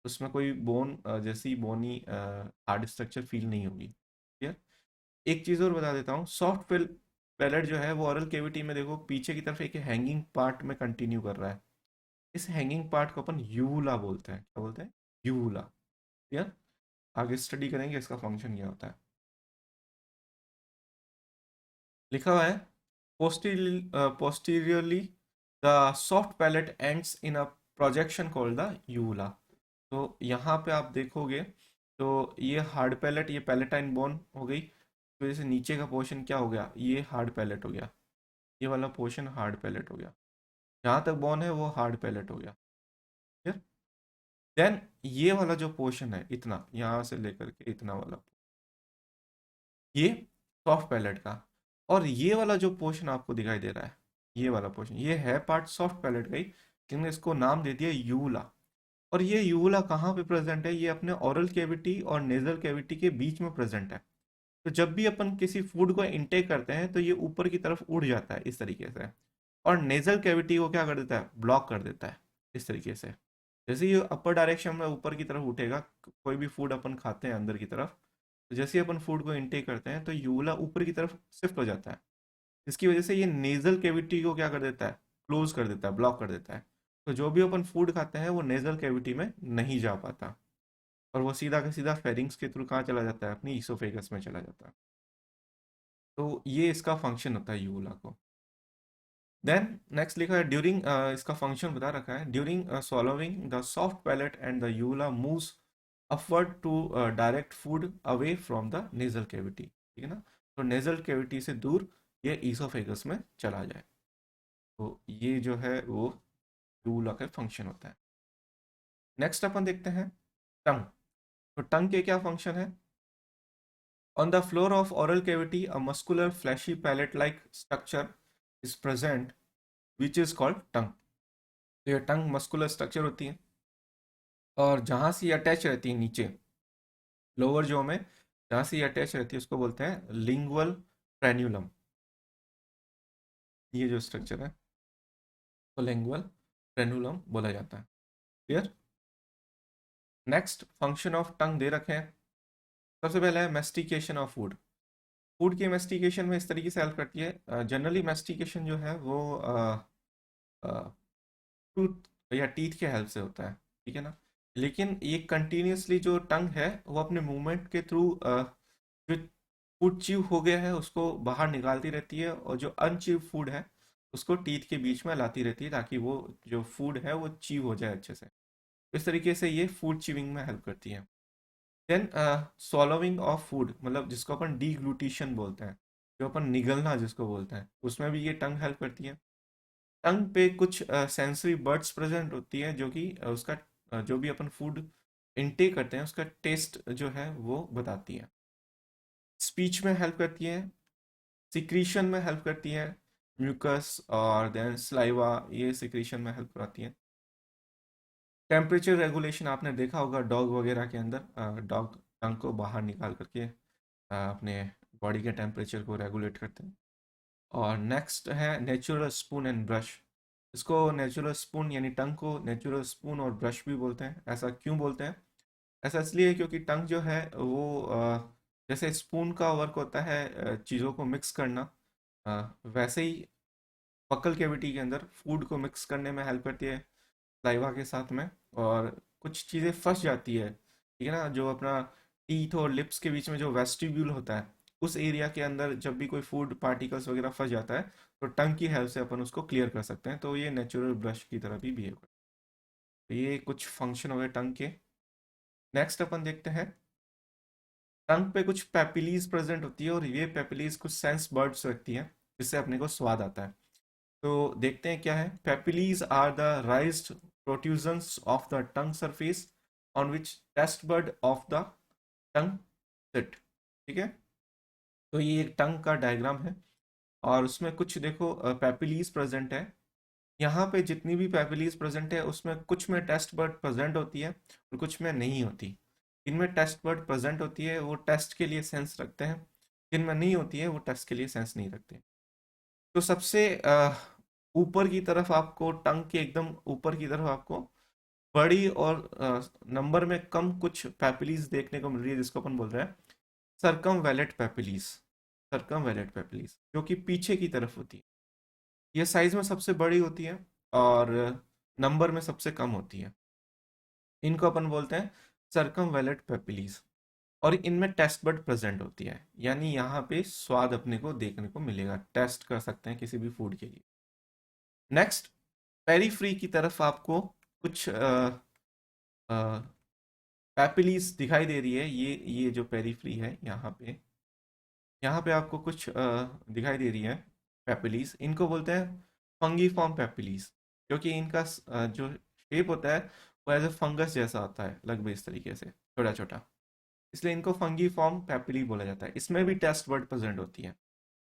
उसमें कोई बोन जैसी बोनी हार्ड स्ट्रक्चर फील नहीं होगी। ठीक है। एक चीज़ और बता देता हूँ, सॉफ्ट पैलेट जो है वो ओरल केविटी में देखो पीछे की तरफ एक हैंगिंग पार्ट में कंटिन्यू कर रहा है। इस हैंगिंग पार्ट को अपन यूला बोलते हैं। क्या बोलते हैं? यूला। ठीक है। आगे स्टडी करेंगे इसका फंक्शन क्या होता है। लिखा हुआ है posteriorly the soft palate ends in a projection called the uvula। तो यहाँ पे आप देखोगे तो ये हार्ड पैलेट, ये पैलेटाइन बोन हो गई, तो जैसे नीचे का पोर्शन क्या हो गया? ये हार्ड पैलेट हो गया, ये वाला पोर्शन हार्ड पैलेट हो गया, जहाँ तक बोन है वो हार्ड पैलेट हो गया। ठीक। देन ये वाला जो पोर्शन है इतना, यहाँ से लेकर के इतना वाला, ये सॉफ्ट पैलेट का। और ये वाला जो पोर्शन आपको दिखाई दे रहा है, ये वाला पोर्शन, ये है पार्ट सॉफ्ट पैलेट का ही, जिन्होंने इसको नाम दे दिया यूला। और ये यूला कहाँ पे प्रेजेंट है? ये अपने ओरल कैविटी और नेजल कैविटी के बीच में प्रेजेंट है। तो जब भी अपन किसी फूड को इनटेक करते हैं तो ये ऊपर की तरफ उड़ जाता है इस तरीके से, और नेजल कैविटी को क्या कर देता है? ब्लॉक कर देता है इस तरीके से। जैसे ये अपर डायरेक्शन में ऊपर की तरफ उठेगा, कोई भी फूड अपन खाते हैं अंदर की तरफ, तो जैसे ही अपन फूड को इनटेक करते हैं तो यूला ऊपर की तरफ शिफ्ट हो जाता है। इसकी वजह से ये नेजल कैविटी को क्या कर देता है? क्लोज कर देता है, ब्लॉक कर देता है। तो जो भी अपन फूड खाते हैं वो नेजल कैविटी में नहीं जा पाता, और वो सीधा का सीधा फेरिंग्स के थ्रू कहाँ चला जाता है? अपनी ईसोफेगस में चला जाता है। तो ये इसका फंक्शन होता है यूला को। देन नेक्स्ट लिखा है ड्यूरिंग, इसका फंक्शन बता रखा है, during swallowing the soft palate and the uvula moves upward to direct food away from the nasal cavity. ठीक है ना, तो नेजल कैविटी से दूर ये ईसोफेगस में चला जाए। तो ये जो है वो यूला का फंक्शन होता है। नेक्स्ट अपन देखते हैं टंग। तो टंग के क्या फंक्शन है? On the floor of oral cavity a muscular fleshy palate like structure is present which is called tongue। तो ये टंग मस्कुलर स्ट्रक्चर होती है और जहाँ से ये अटैच रहती है नीचे लोअर जो में, जहाँ से ये अटैच रहती है उसको बोलते हैं लिंगुअल फ्रेन्यूलम। ये जो स्ट्रक्चर है तो लिंगुअल फ्रेन्यूलम बोला जाता है। Clear? Next function of tongue दे रखे हैं। सबसे पहला है मेस्टिकेशन ऑफ फूड। फूड के मेस्टिकेशन में इस तरीके से हेल्प करती है। जनरली मेस्टिकेशन जो है वो टूथ या टीथ के हेल्प से होता है, ठीक है ना। लेकिन ये कंटिन्यूसली जो टंग है वो अपने मूवमेंट के थ्रू जो फूड च्यू हो गया है उसको बाहर निकालती रहती है और जो अनच्यू फूड है उसको टीथ के बीच में लाती रहती है ताकि वो जो फूड है वो च्यू हो जाए अच्छे से। इस तरीके से ये फूड च्यूइंग में हेल्प करती है। देन swallowing ऑफ फूड, मतलब जिसको अपन डीग्लूटिशन बोलते हैं, जो अपन निगलना जिसको बोलते हैं, उसमें भी ये टंग हेल्प करती है। टंग पे कुछ सेंसरी बर्ड्स प्रेजेंट होती है जो कि उसका जो भी अपन फूड इनटेक करते हैं उसका टेस्ट जो है वो बताती है। स्पीच में हेल्प करती है, सिक्रीशन में हेल्प करती है, म्यूकस और देन स्लाइवा ये सिक्रीशन में हेल्प कराती है। टेम्परेचर रेगुलेशन आपने देखा होगा डॉग वगैरह के अंदर, डॉग टंग को बाहर निकाल करके अपने बॉडी के टेम्परेचर को रेगुलेट करते हैं। और नेक्स्ट है नेचुरल स्पून एंड ब्रश। इसको नेचुरल स्पून यानी टंग को नेचुरल स्पून और ब्रश भी बोलते हैं। ऐसा क्यों बोलते हैं? ऐसा इसलिए क्योंकि टंग जो है वो जैसे स्पून का वर्क होता है चीज़ों को मिक्स करना, वैसे ही बक्कल कैविटी के अंदर फूड को मिक्स करने में हेल्प करती है लाइवा के साथ में। और कुछ चीज़ें फंस जाती है, ठीक है ना, जो अपना टीथ और लिप्स के बीच में जो वेस्टिब्यूल होता है उस एरिया के अंदर जब भी कोई फूड पार्टिकल्स वगैरह फंस जाता है तो टंग की हेल्प से अपन उसको क्लियर कर सकते हैं। तो ये नेचुरल ब्रश की तरह भी बिहेव करता है। तो ये कुछ फंक्शन हो गए टंग के। नेक्स्ट अपन देखते हैं टंग पे कुछ पेपिलीज प्रेजेंट होती है और ये पेपिलीज कुछ सेंस बर्ड्स रखती है जिससे अपने को स्वाद आता है। तो देखते हैं क्या है। Papillae are the raised protrusions of the tongue surface on which taste bud of the tongue sit. ठीक है, तो ये एक टंग का डायग्राम है और उसमें कुछ देखो पेपिलीज प्रेजेंट है। यहाँ पे जितनी भी पेपिलीज प्रेजेंट है उसमें कुछ में टेस्ट बर्ड प्रेजेंट होती है और कुछ में नहीं होती। इनमें टेस्ट बर्ड प्रेजेंट होती है वो टेस्ट के लिए सेंस रखते हैं, जिनमें नहीं होती है वो टेस्ट के लिए सेंस नहीं रखते। तो सबसे ऊपर की तरफ आपको टंग के एकदम ऊपर की तरफ आपको बड़ी और नंबर में कम कुछ पैपिलीज देखने को मिल रही है जिसको अपन बोल रहे हैं सर्कमवैलेट पैपिलीज। सर्कमवैलेट पैपिलीज जो कि पीछे की तरफ होती है, ये साइज में सबसे बड़ी होती है और नंबर में सबसे कम होती है। इनको अपन बोलते हैं सर्कमवैलेट पैपिलीज। और इनमें टेस्ट बड प्रेजेंट होती है, यानी यहाँ पे स्वाद अपने को देखने को मिलेगा, टेस्ट कर सकते हैं किसी भी फूड के लिए। नेक्स्ट पेरीफ्री की तरफ आपको कुछ पैपिलीज दिखाई दे रही है। ये जो पेरीफ्री है यहाँ पे आपको कुछ दिखाई दे रही है पैपिलीज। इनको बोलते हैं फंगीफॉर्म पैपिलीज क्योंकि इनका जो शेप होता है वो एज ए फंगस जैसा होता है, लगभग इस तरीके से छोटा छोटा, इसलिए इनको फंगीफॉर्म पैपिली बोला जाता है। इसमें भी टेस्ट वर्ड प्रेजेंट होती है।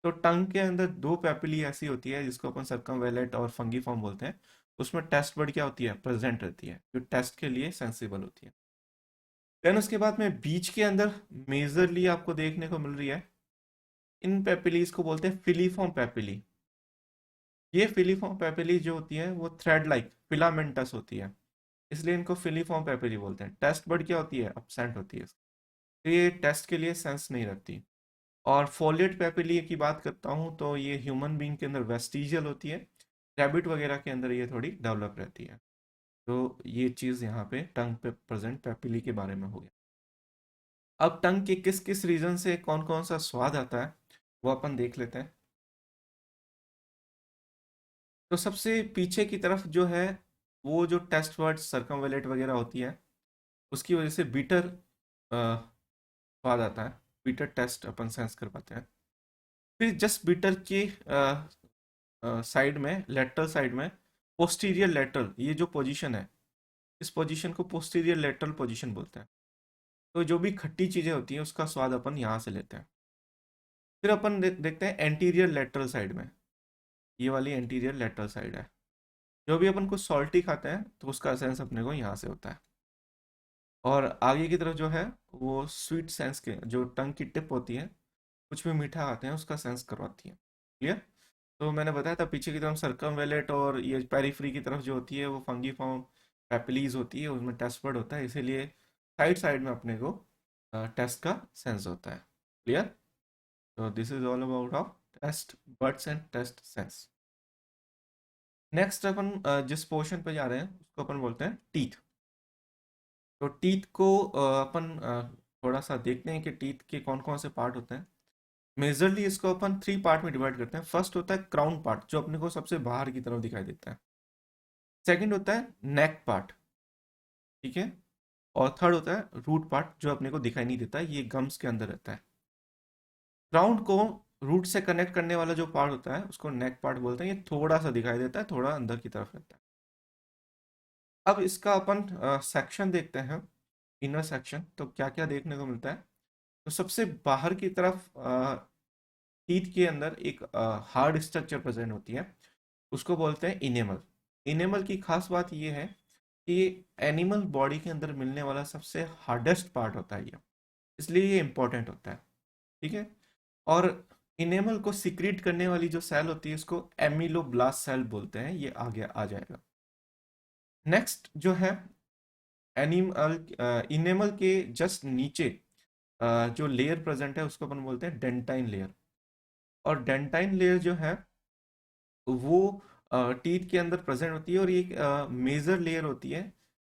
तो टंग के अंदर दो पैपिली ऐसी होती है जिसको अपन सर्कमवैलेट और फंगीफॉर्म बोलते हैं। उसमें टेस्ट वर्ड क्या होती है? प्रेजेंट रहती है, जो टेस्ट के लिए सेंसिबल होती है। देन उसके बाद में बीच के अंदर मेजरली आपको देखने को मिल रही है, इन पेपिलीज को बोलते हैं फिलीफॉर्म पेपिली। ये फिलीफॉर्म पेपिली जो होती है वो थ्रेड लाइक फिलामेंटस होती है, इसलिए इनको फिलीफॉर्म पेपिली बोलते हैं। टेस्ट बर्ड क्या होती है? absent होती है, तो ये टेस्ट के लिए सेंस नहीं रखती। और फोलिएट पेपिली की बात करता हूँ तो ये ह्यूमन बींग के अंदर वेस्टिजियल होती है, रैबिट वगैरह के अंदर ये थोड़ी डेवलप रहती है। तो ये चीज़ यहाँ पे टंग पे प्रेजेंट पेपिली के बारे में हो गया। अब टंग के किस किस रीजन से कौन कौन सा स्वाद आता है वो अपन देख लेते हैं। तो सबसे पीछे की तरफ जो है वो जो टेस्ट वर्ड सर्कमवेलेट वगैरह होती है उसकी वजह से बीटर स्वाद आता है, बीटर टेस्ट अपन सेंस कर पाते हैं। फिर जस्ट बीटर के साइड में लेटरल साइड में पोस्टीरियर लेटरल ये जो पोजीशन है इस पोजीशन को पोस्टीरियर लेटरल पोजीशन बोलते हैं। तो जो भी खट्टी चीजें होती हैं उसका स्वाद अपन यहाँ से लेते हैं। फिर अपन देखते हैं एंटीरियर लेटरल साइड में। ये वाली एंटीरियर लेटरल साइड है। जो भी अपन को सॉल्टी खाते हैं तो उसका सेंस अपने को यहाँ से होता है। और आगे की तरफ जो है वो स्वीट सेंस के जो टंग की टिप होती है, कुछ भी मीठा खाते हैं उसका सेंस करवाती है। क्लियर? तो मैंने बताया था पीछे की तरफ सर्कमवेलेट और ये पेरिफ्री की तरफ जो होती है वो फंगी फॉर्म पैपिलीज होती है, उसमें टेस्ट बर्ड होता है, इसीलिए साइड साइड में अपने को टेस्ट का सेंस होता है। क्लियर? तो this is all about of taste buds and taste sense. Next अपन जिस पोर्शन पे जा रहे हैं उसको अपन बोलते हैं टीथ। तो टीथ को अपन थोड़ा सा देखते हैं कि टीथ के कौन कौन से पार्ट होते हैं। मेजरली इसको अपन 3 पार्ट में डिवाइड करते हैं। फर्स्ट होता है क्राउन पार्ट जो अपने को सबसे बाहर की तरफ दिखाई देता है। सेकंड होता है नेक पार्ट, ठीक है। और थर्ड होता है रूट पार्ट जो अपने को दिखाई नहीं देता, ये गम्स के अंदर रहता है। क्राउन को रूट से कनेक्ट करने वाला जो पार्ट होता है उसको नेक पार्ट बोलते हैं। ये थोड़ा सा दिखाई देता है, थोड़ा अंदर की तरफ रहता है। अब इसका अपन सेक्शन देखते हैं, इनर सेक्शन। तो क्या क्या देखने को मिलता है? तो सबसे बाहर की तरफ टीथ के अंदर एक हार्ड स्ट्रक्चर प्रेजेंट होती है, उसको बोलते हैं इनेमल। इनेमल की खास बात यह है कि एनिमल बॉडी के अंदर मिलने वाला सबसे हार्डेस्ट पार्ट होता है ये, इसलिए ये इंपॉर्टेंट होता है, ठीक है। और इनेमल को सिक्रीट करने वाली जो सेल होती है इसको एमिलोब्लास्ट सेल बोलते हैं, ये आगे आ जाएगा। नेक्स्ट जो है एनिमल इनेमल के जस्ट नीचे जो लेयर प्रेजेंट है उसको अपन बोलते हैं डेंटाइन लेयर। और डेंटाइन लेयर जो है वो टीथ के अंदर प्रेजेंट होती है, और ये एक मेजर लेयर होती है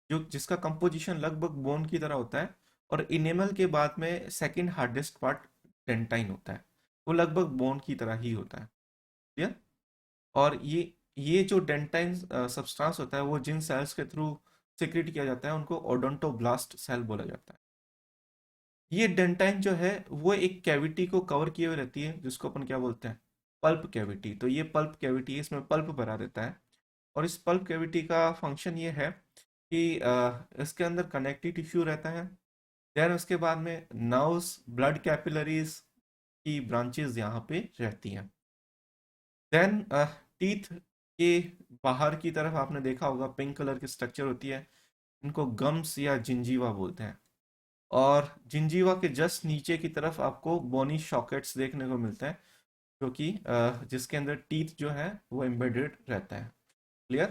जो जिसका कंपोजिशन लगभग बोन की तरह होता है। और इनेमल के बाद में सेकंड हार्डेस्ट पार्ट डेंटाइन होता है, वो लगभग बोन की तरह ही होता है। क्लियर? और ये जो डेंटाइन सब्सटेंस होता है वो जिन सेल्स के थ्रू सिक्रेट किया जाता है उनको ओडोंटोब्लास्ट सेल बोला जाता है। ये डेंटाइन जो है वो एक कैविटी को कवर किए हुए रहती है जिसको अपन क्या बोलते हैं, पल्प कैविटी। तो ये पल्प कैविटी, इसमें पल्प भरा रहता है। और इस पल्प कैविटी का फंक्शन ये है कि इसके अंदर कनेक्टिव टिश्यू रहता है। देन उसके बाद में नर्व्स, ब्लड कैपिलरीज की ब्रांचेस यहाँ पे रहती हैं। देन टीथ के बाहर की तरफ आपने देखा होगा पिंक कलर की स्ट्रक्चर होती है, इनको गम्स या जिंजीवा बोलते हैं। और जिंजीवा के जस्ट नीचे की तरफ आपको बोनी शॉकेट्स देखने को मिलते हैं, जो कि जिसके अंदर टीथ जो है वो एम्बेडेड रहता है। क्लियर?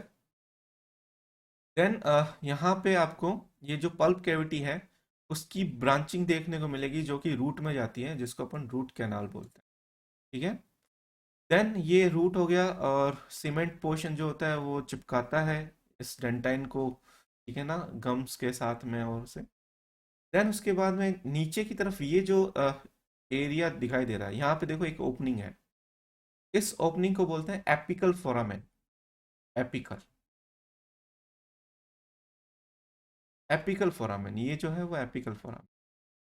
देन यहाँ पे आपको ये जो पल्प कैविटी है उसकी ब्रांचिंग देखने को मिलेगी जो कि रूट में जाती है, जिसको अपन रूट कैनाल बोलते हैं, ठीक है। देन ये रूट हो गया, और सीमेंट पोर्शन जो होता है वो चिपकाता है इस डेंटाइन को, ठीक है ना, गम्स के साथ में और से। देन उसके बाद में नीचे की तरफ ये जो एरिया दिखाई दे रहा है, यहाँ पे देखो एक ओपनिंग है। इस ओपनिंग को बोलते हैं apical foramen. Apical apical foramen, ये जो है वो एपिकल फोरामेन।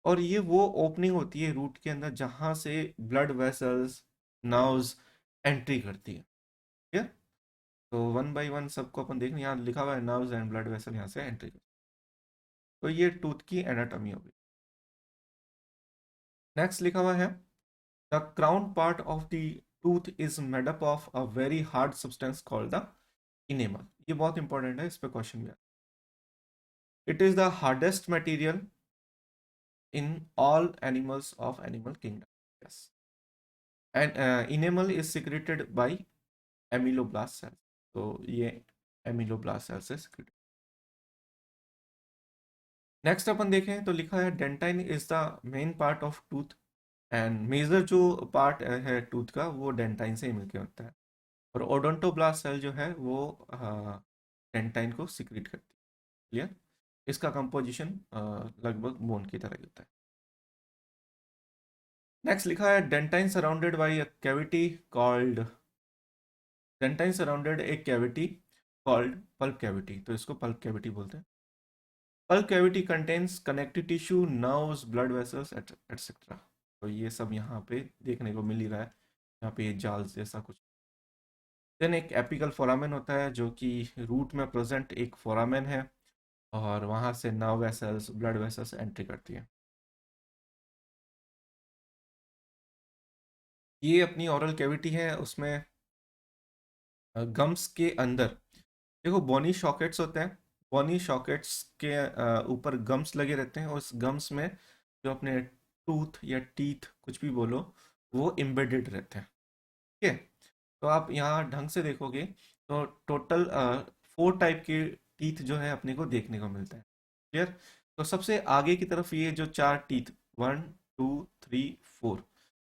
और ये वो ओपनिंग होती है रूट के अंदर जहां से ब्लड वेसल्स, नर्व्स एंट्री करती है। ठीक है? तो वन बाय वन सबको अपन देख, यहाँ लिखा हुआ है नर्व्स एंड ब्लड वेसल यहाँ से एंट्री करती है। तो ये टूथ की एनाटॉमी हो गई। नेक्स्ट लिखा हुआ है the crown part of the tooth is made up of a very hard substance called the enamel. ये बहुत इंपॉर्टेंट है, इस पे क्वेश्चन भी है। It is the hardest material in all animals of animal kingdom. Yes. And enamel is secreted by amyloblast cells. तो ये amyloblast cells से secreted। नेक्स्ट अपन देखें तो लिखा है dentine is the main part of tooth, and major जो part है टूथ का वो डेंटाइन से ही मिलके होता है। और ओडोंटोब्लास्ट सेल जो है वो डेंटाइन को सिक्रीट करती है। क्लियर? इसका कंपोजिशन लगभग बोन की तरह ही होता है। नेक्स्ट लिखा है dentine surrounded by a cavity called, dentine surrounded एक कैविटी कॉल्ड पल्प कैविटी, तो इसको पल्प कैविटी बोलते हैं। Pulp cavity contains connective tissue, nerves, blood vessels etcetera. तो ये सब यहाँ पे देखने को मिल ही रहा है, यहाँ पे ये जाल जैसा कुछ। देन एक एपिकल फोरामेन होता है जो कि रूट में प्रेजेंट एक फोरामेन है। और वहाँ से nerve vessels, blood vessels entry करती है। ये अपनी ओरल कैविटी है, उसमें गम्स के अंदर देखो बोनी शॉकेट्स होते हैं। बोनी शॉकेट्स के ऊपर गम्स लगे रहते हैं, और उस गम्स में जो अपने टूथ या टीथ कुछ भी बोलो, वो एम्बेडेड रहते हैं। ठीक है। तो आप यहाँ ढंग से देखोगे तो टोटल 4 टाइप के टीथ जो है अपने को देखने को मिलता है। क्लियर। तो सबसे आगे की तरफ ये जो 4 टीथ, 1 2 3 4,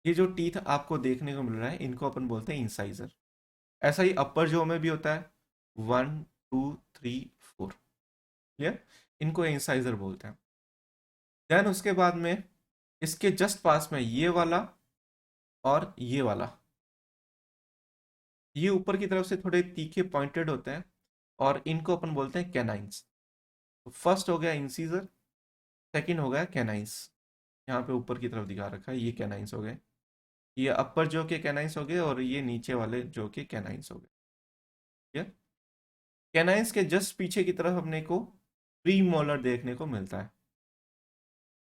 ये जो टीथ आपको देखने को मिल रहा है इनको अपन बोलते हैं इंसाइजर। ऐसा ही अपर जो में भी होता है, 1 2 3 4। क्लियर। इनको इंसाइजर बोलते हैं। देन उसके बाद में इसके जस्ट पास में ये वाला और ये वाला, ये ऊपर की तरफ से थोड़े तीखे पॉइंटेड होते हैं, और इनको अपन बोलते हैं कैनाइंस। तो फर्स्ट हो गया इंसीजर, सेकंड हो गया कैनाइंस। यहाँ पे ऊपर की तरफ दिखा रखा है, ये कैनाइंस हो गए, ये अपर जो के कैनाइंस हो गए, और ये नीचे वाले जो के कैनाइंस हो गए। ठीक है। कैनाइंस के जस्ट पीछे की तरफ अपने को प्री मोलर देखने को मिलता है,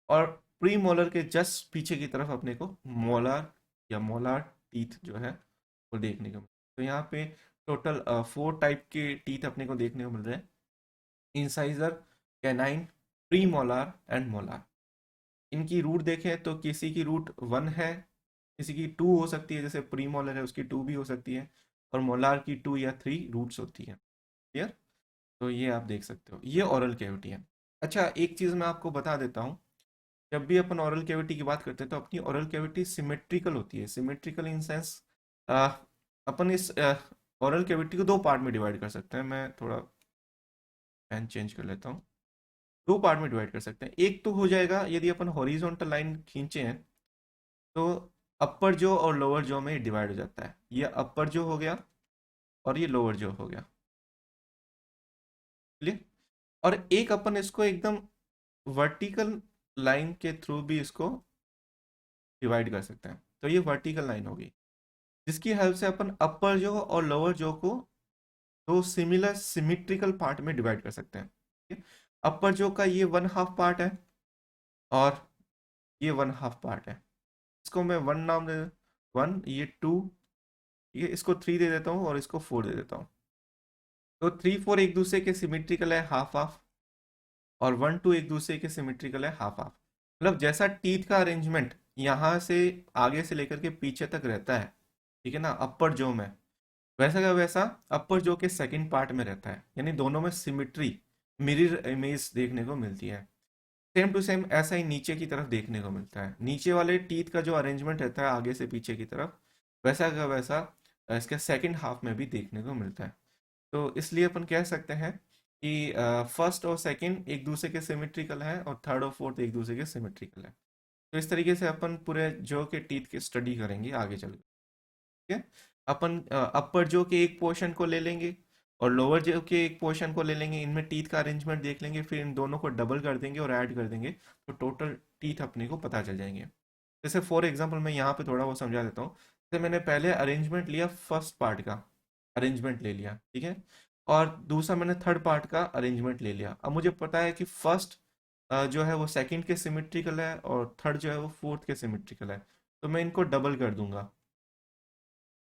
और प्री मोलर के जस्ट पीछे की तरफ अपने को मोलर या मोलार टीथ जो है वो देखने को मिलता है। तो यहाँ पे टोटल 4 टाइप के टीथ अपने को देखने को मिल रहे हैं: incisor, canine, pre molar and molar. इनकी रूट देखें तो किसी की रूट 1 है, किसी की 2 हो सकती है, जैसे प्री मोलर है उसकी 2 भी हो सकती है, और मोलार की 2 या 3 रूट्स होती है। क्लियर। तो ये आप देख सकते हो, ये ओरल कैविटी है। अच्छा, एक चीज़ मैं आपको बता देता हूँ, जब भी अपन ओरल कैविटी की बात करते हैं तो अपनी ओरल कैविटी सिमेट्रिकल होती है। सिमेट्रिकल इन सेंस अपन इस ओरल कैविटी को 2 पार्ट में डिवाइड कर सकते हैं। मैं थोड़ा पेन चेंज कर लेता हूँ। 2 पार्ट में डिवाइड कर सकते हैं। एक तो हो जाएगा यदि अपन हॉरिजॉन्टल लाइन खींचे हैं तो अपर जो और लोअर जो में डिवाइड हो जाता है। ये अपर जो हो गया और ये लोअर जो हो गया। क्लियर। और एक अपन इसको एकदम वर्टिकल लाइन के थ्रू भी इसको डिवाइड कर सकते हैं। तो ये वर्टिकल लाइन होगी, जिसकी हेल्प से अपन अपर जो और लोअर जो को 2 सिमिलर सिमिट्रिकल पार्ट में डिवाइड कर सकते हैं। ठीक है? अपर जो का ये 1/2 पार्ट है, और ये 1/2 पार्ट है। इसको मैं 1 नाम दे, 1, ये 2, ये इसको 3 दे देता हूँ, और इसको 4 दे देता हूँ। तो 3 4 एक दूसरे के सिमिट्रिकल है, हाफ हाफ, और 1 2 एक दूसरे के सिमिट्रिकल है, हाफ हाफ। मतलब जैसा टीथ का अरेंजमेंट यहाँ से आगे से लेकर के पीछे तक रहता है, ठीक है ना, अपर जो में, वैसा का वैसा अपर जो के सेकंड पार्ट में रहता है। यानी दोनों में सिमिट्री, मिरर इमेज देखने को मिलती है। सेम टू सेम ऐसा ही नीचे की तरफ देखने को मिलता है। नीचे वाले टीथ का जो अरेंजमेंट रहता है आगे से पीछे की तरफ, वैसा का वैसा इसके सेकंड हाफ में भी देखने को मिलता है। तो इसलिए अपन कह सकते हैं कि फर्स्ट और सेकंड एक दूसरे के सिमेट्रिकल है, और थर्ड और फोर्थ एक दूसरे के सिमेट्रिकल है। तो इस तरीके से अपन पूरे जो के टीथ की स्टडी करेंगे आगे चल। ठीक है। अपन अपर जो के एक पोर्शन को ले लेंगे, और लोअर जो के एक पोर्शन को ले लेंगे, इनमें टीथ का अरेंजमेंट देख लेंगे, फिर इन दोनों को डबल कर देंगे और ऐड कर देंगे, तो टोटल टीथ अपने को पता चल जाएंगे। जैसे फॉर एग्जांपल मैं यहाँ पे थोड़ा वो समझा देता हूँ। जैसे मैंने पहले अरेंजमेंट लिया, फर्स्ट पार्ट का अरेंजमेंट ले लिया, ठीक है, और दूसरा मैंने थर्ड पार्ट का अरेंजमेंट ले लिया। अब मुझे पता है कि फर्स्ट जो है वो सेकंड के सिमेट्रिकल है, और थर्ड जो है वो फोर्थ के सिमेट्रिकल है। तो मैं इनको डबल कर दूंगा।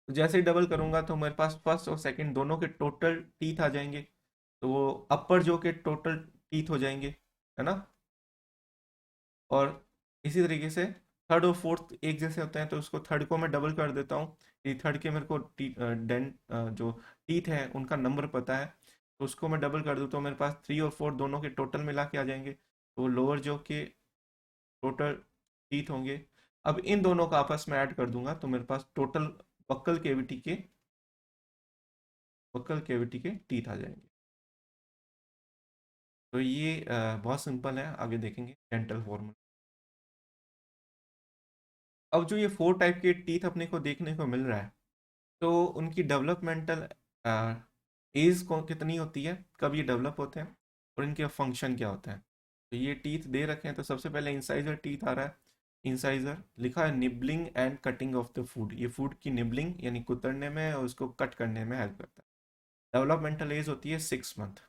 तो जैसे ही डबल करूंगा तो मेरे पास फर्स्ट और सेकंड दोनों के टोटल टीथ आ जाएंगे। तो वो अपर जो के टोटल टीथ हो जाएंगे, है ना। और इसी तरीके से थर्ड और फोर्थ एक जैसे होते हैं, तो उसको थर्ड को मैं डबल कर देता हूँ। ये थर्ड के मेरे को जो टीथ है उनका नंबर पता है, तो उसको मैं डबल कर दूँ तो मेरे पास 3 और 4 दोनों के टोटल मिला के आ जाएंगे। तो लोअर जो के टोटल टीथ होंगे। अब इन दोनों का आपस में ऐड कर दूंगा तो मेरे पास टोटल बक्कल केविटी के बक्कल कैविटी के टीथ आ जाएंगे। तो ये बहुत सिंपल है, आगे देखेंगे डेंटल फॉर्मूला। अब जो ये 4 टाइप के टीथ अपने को देखने को मिल रहा है, तो उनकी डेवलपमेंटल एज को कितनी होती है, कब ये डेवलप होते हैं, और इनके फंक्शन क्या होता है। तो ये टीथ दे रखे हैं, तो सबसे पहले इंसाइजर टीथ आ रहा है। इंसाइजर लिखा है nibbling and cutting of the food, ये फूड की निबलिंग यानी कुतरने में और उसको कट करने में हेल्प करता है। डेवलपमेंटल एज होती है 6 मंथ।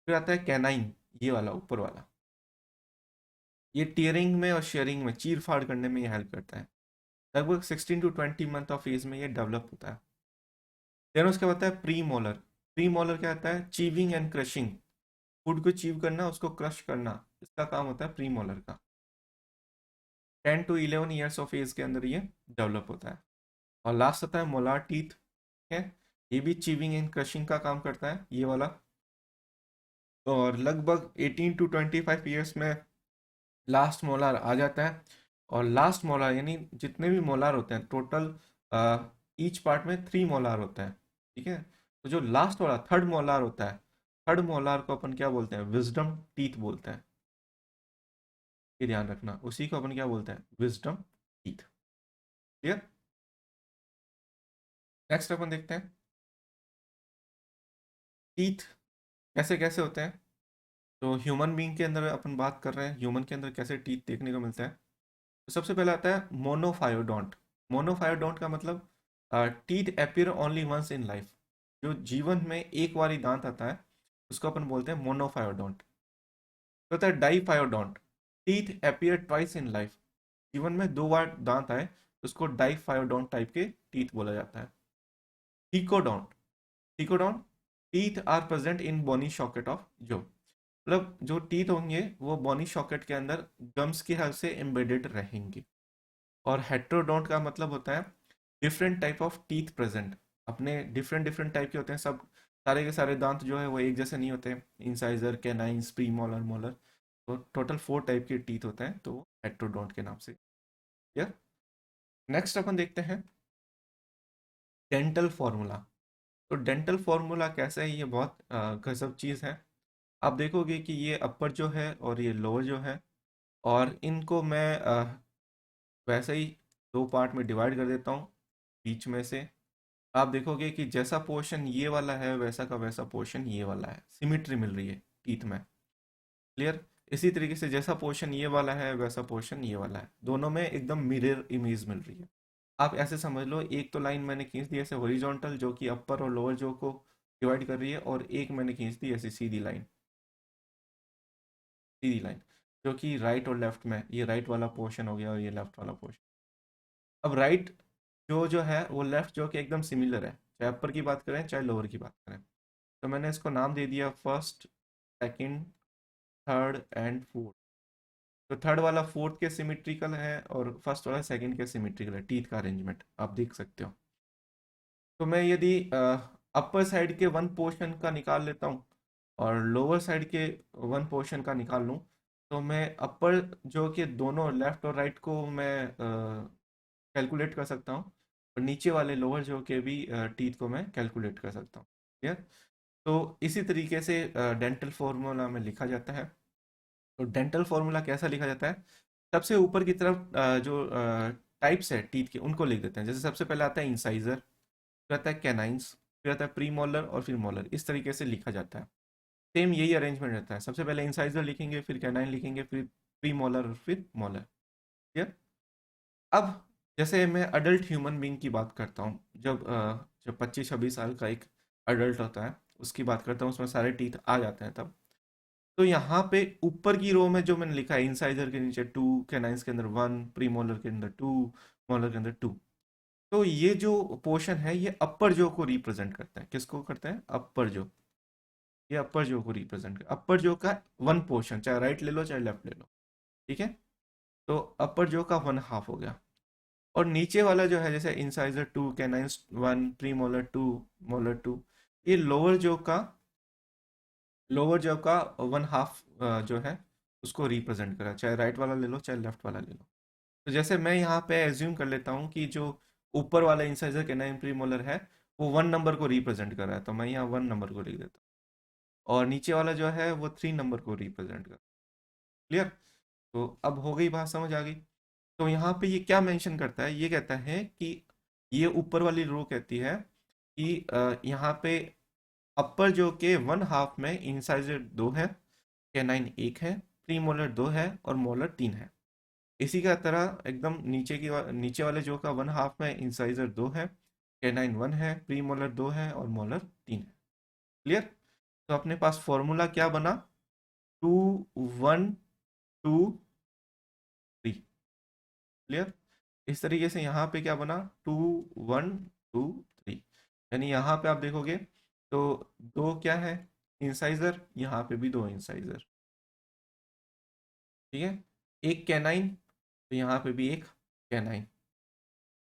फिर आता है कैनाइन, ये वाला ऊपर वाला, ये टीयरिंग में और शेयरिंग में, चीर फाड़ करने में ये हेल्प करता है। लगभग 16 to 20 मंथ ऑफ एज में ये डेवलप होता है। देन उसके बाद है प्री मोलर। प्री मोलर क्या होता है? चीविंग एंड क्रशिंग, फूड को चीव करना, उसको क्रश करना, इसका काम होता है प्री मोलर का। 10 to 11 ईयर्स ऑफ एज के अंदर ये डेवलप होता है। और लास्ट आता है मोलार टीथ, है, ये भी चीविंग एंड क्रशिंग का काम करता है, ये वाला। और लगभग 18 to 25 ईयर्स में लास्ट मोलार आ जाता है। और लास्ट मोलार यानी जितने भी मोलार होते हैं टोटल, ईच पार्ट में 3 मोलार होता है, ठीक है। तो जो लास्ट वाला थर्ड मोलार होता है, थर्ड मोलार को अपन क्या बोलते हैं? विजडम टीथ बोलते हैं। ये ध्यान रखना, उसी को अपन क्या बोलते हैं? Wisdom teeth. क्लियर? नेक्स्ट अपन देखते हैं टीथ कैसे कैसे होते हैं। तो ह्यूमन बीइंग के अंदर अपन बात कर रहे हैं, ह्यूमन के अंदर कैसे टीथ देखने को मिलता है। तो सबसे पहले आता है मोनोफायोडोंट। मोनोफायोडोंट का मतलब teeth appear only once in life, जो जीवन में एक बार ही दांत आता है, उसको अपन बोलते हैं मोनोफायोडोंट। तो होता है diphyodont, teeth appear twice in life, जीवन में 2 बार दांत आए, उसको डाईफायोडोंट टाइप के टीथ बोला जाता है। Thecodont, thecodont, teeth are present in bony socket of जो, मतलब जो टीथ होंगे वो बोनी सॉकेट के अंदर गम्स की हेल्प से एम्बेडेड रहेंगे। और हेट्रोडोंट का मतलब होता है different type of teeth present, अपने डिफरेंट डिफरेंट टाइप के होते हैं सब, सारे के सारे दांत जो है वो एक जैसे नहीं होते, incisor, canines, pre molar, molar. तो टोटल 4 टाइप के टीथ होते हैं, तो हेट्रोडोंट के नाम से। या नेक्स्ट अपन देखते हैं डेंटल फॉर्मूला। तो डेंटल फॉर्मूला कैसा है? ये बहुत गजब चीज़ है। आप देखोगे कि ये अपर जो है और ये लोअर जो है, और इनको मैं वैसे ही 2 पार्ट में डिवाइड कर देता हूँ बीच में से। आप देखोगे कि जैसा पोर्शन ये वाला है वैसा का वैसा पोर्शन ये वाला है, सिमिट्री मिल रही है टीथ में। क्लियर? इसी तरीके से जैसा पोर्शन ये वाला है वैसा पोर्शन ये वाला है, दोनों में एकदम मिरर इमेज मिल रही है। आप ऐसे समझ लो, एक तो लाइन मैंने खींच दी ऐसे हॉरिजॉन्टल जो कि अपर और लोअर जो को डिवाइड कर रही है, और एक मैंने खींच दी ऐसी सीधी लाइन, सीधी लाइन जो कि राइट और लेफ्ट में, ये राइट वाला पोर्शन हो गया और ये लेफ्ट वाला पोर्शन। अब राइट जो है वो लेफ्ट जो कि एकदम सिमिलर है, चाहे अपर की बात करें चाहे लोअर की बात करें। तो मैंने इसको नाम दे दिया first, second, third and fourth. तो थर्ड वाला फोर्थ के सिमिट्रिकल है और फर्स्ट वाला सेकंड के सिमिट्रिकल है, टीथ का अरेंजमेंट आप देख सकते हो। तो मैं यदि अपर साइड के वन पोर्शन का निकाल लेता हूँ और लोअर साइड के वन पोर्शन का निकाल लूँ, तो मैं अपर जो कि दोनों लेफ्ट और राइट को मैं कैलकुलेट कर सकता हूँ, और नीचे वाले लोअर जो के भी टीथ को मैं कैलकुलेट कर सकता हूँ। क्लियर? तो इसी तरीके से डेंटल फॉर्मूला में लिखा जाता है। तो डेंटल फॉर्मूला कैसा लिखा जाता है? सबसे ऊपर की तरफ जो टाइप्स है टीथ के उनको लिख देते हैं। जैसे सबसे पहले आता है इंसाइजर, फिर आता है कैनाइंस, फिर आता है प्री मोलर और फिर मोलर, इस तरीके से लिखा जाता है। सेम यही अरेंजमेंट रहता है, सबसे पहले इंसाइजर लिखेंगे, फिर कैनाइन लिखेंगे, फिर प्री मोलर और फिर मोलर। क्लियर? अब जैसे मैं अडल्ट ह्यूमन बीइंग की बात करता हूँ, जब 25-26 साल का एक अडल्ट होता है उसकी बात करता हूँ, उसमें सारे टीथ आ जाते हैं तब। तो यहाँ पे ऊपर की रो में जो मैंने लिखा है, इंसाइजर के नीचे 2, कैनाइंस के अंदर 1, प्री मोलर के अंदर 2, मोलर के अंदर 2, तो ये जो पोर्शन है ये अपर जो को रिप्रेजेंट करता है। किसको करता है? अपर जो। ये अपर जो को रिप्रेजेंट कर, अपर जो का वन पोर्शन, चाहे राइट ले लो चाहे लेफ्ट ले लो, ठीक है। तो अपर जो का वन हाफ हो गया। और नीचे वाला जो है, जैसे incisor 2, canines 1, pre molar 2, molar 2, ये लोअर जो का वन हाफ जो है उसको रिप्रेजेंट करा, चाहे राइट वाला ले लो चाहे लेफ्ट वाला ले लो। तो जैसे मैं यहाँ पे एज्यूम कर लेता हूँ कि जो ऊपर वाला इंसाइजर कैनाइन प्रीमोलर है वो 1 नंबर को रिप्रेजेंट कर रहा है, तो मैं यहाँ 1 नंबर को लिख देता हूँ। और नीचे वाला जो है वो 3 नंबर को रिप्रेजेंट कर। क्लियर? तो अब हो गई बात, समझ आ गई। तो यहाँ पे ये क्या मेंशन करता है? ये कहता है कि ये ऊपर वाली रो कहती है कि यहाँ पे अपर जो के वन हाफ में इंसाइजर 2 है, कैनाइन 1 है, प्रीमोलर 2 है और मोलर 3 है। इसी का तरह एकदम नीचे वाले जो का वन हाफ में इंसाइजर 2 है, कैनाइन 1 है, प्री मोलर 2 है और मोलर 3 है। क्लियर? तो अपने पास फॉर्मूला क्या बना, 2 1 2 3। क्लियर। इस तरीके से यहाँ पे क्या बना, 2 1 2 3। यानी यहाँ पे आप देखोगे तो दो क्या है, इंसाइजर, यहाँ पे भी दो इंसाइजर। ठीक है, एक कैनाइन, तो यहाँ पे भी एक कैनाइन।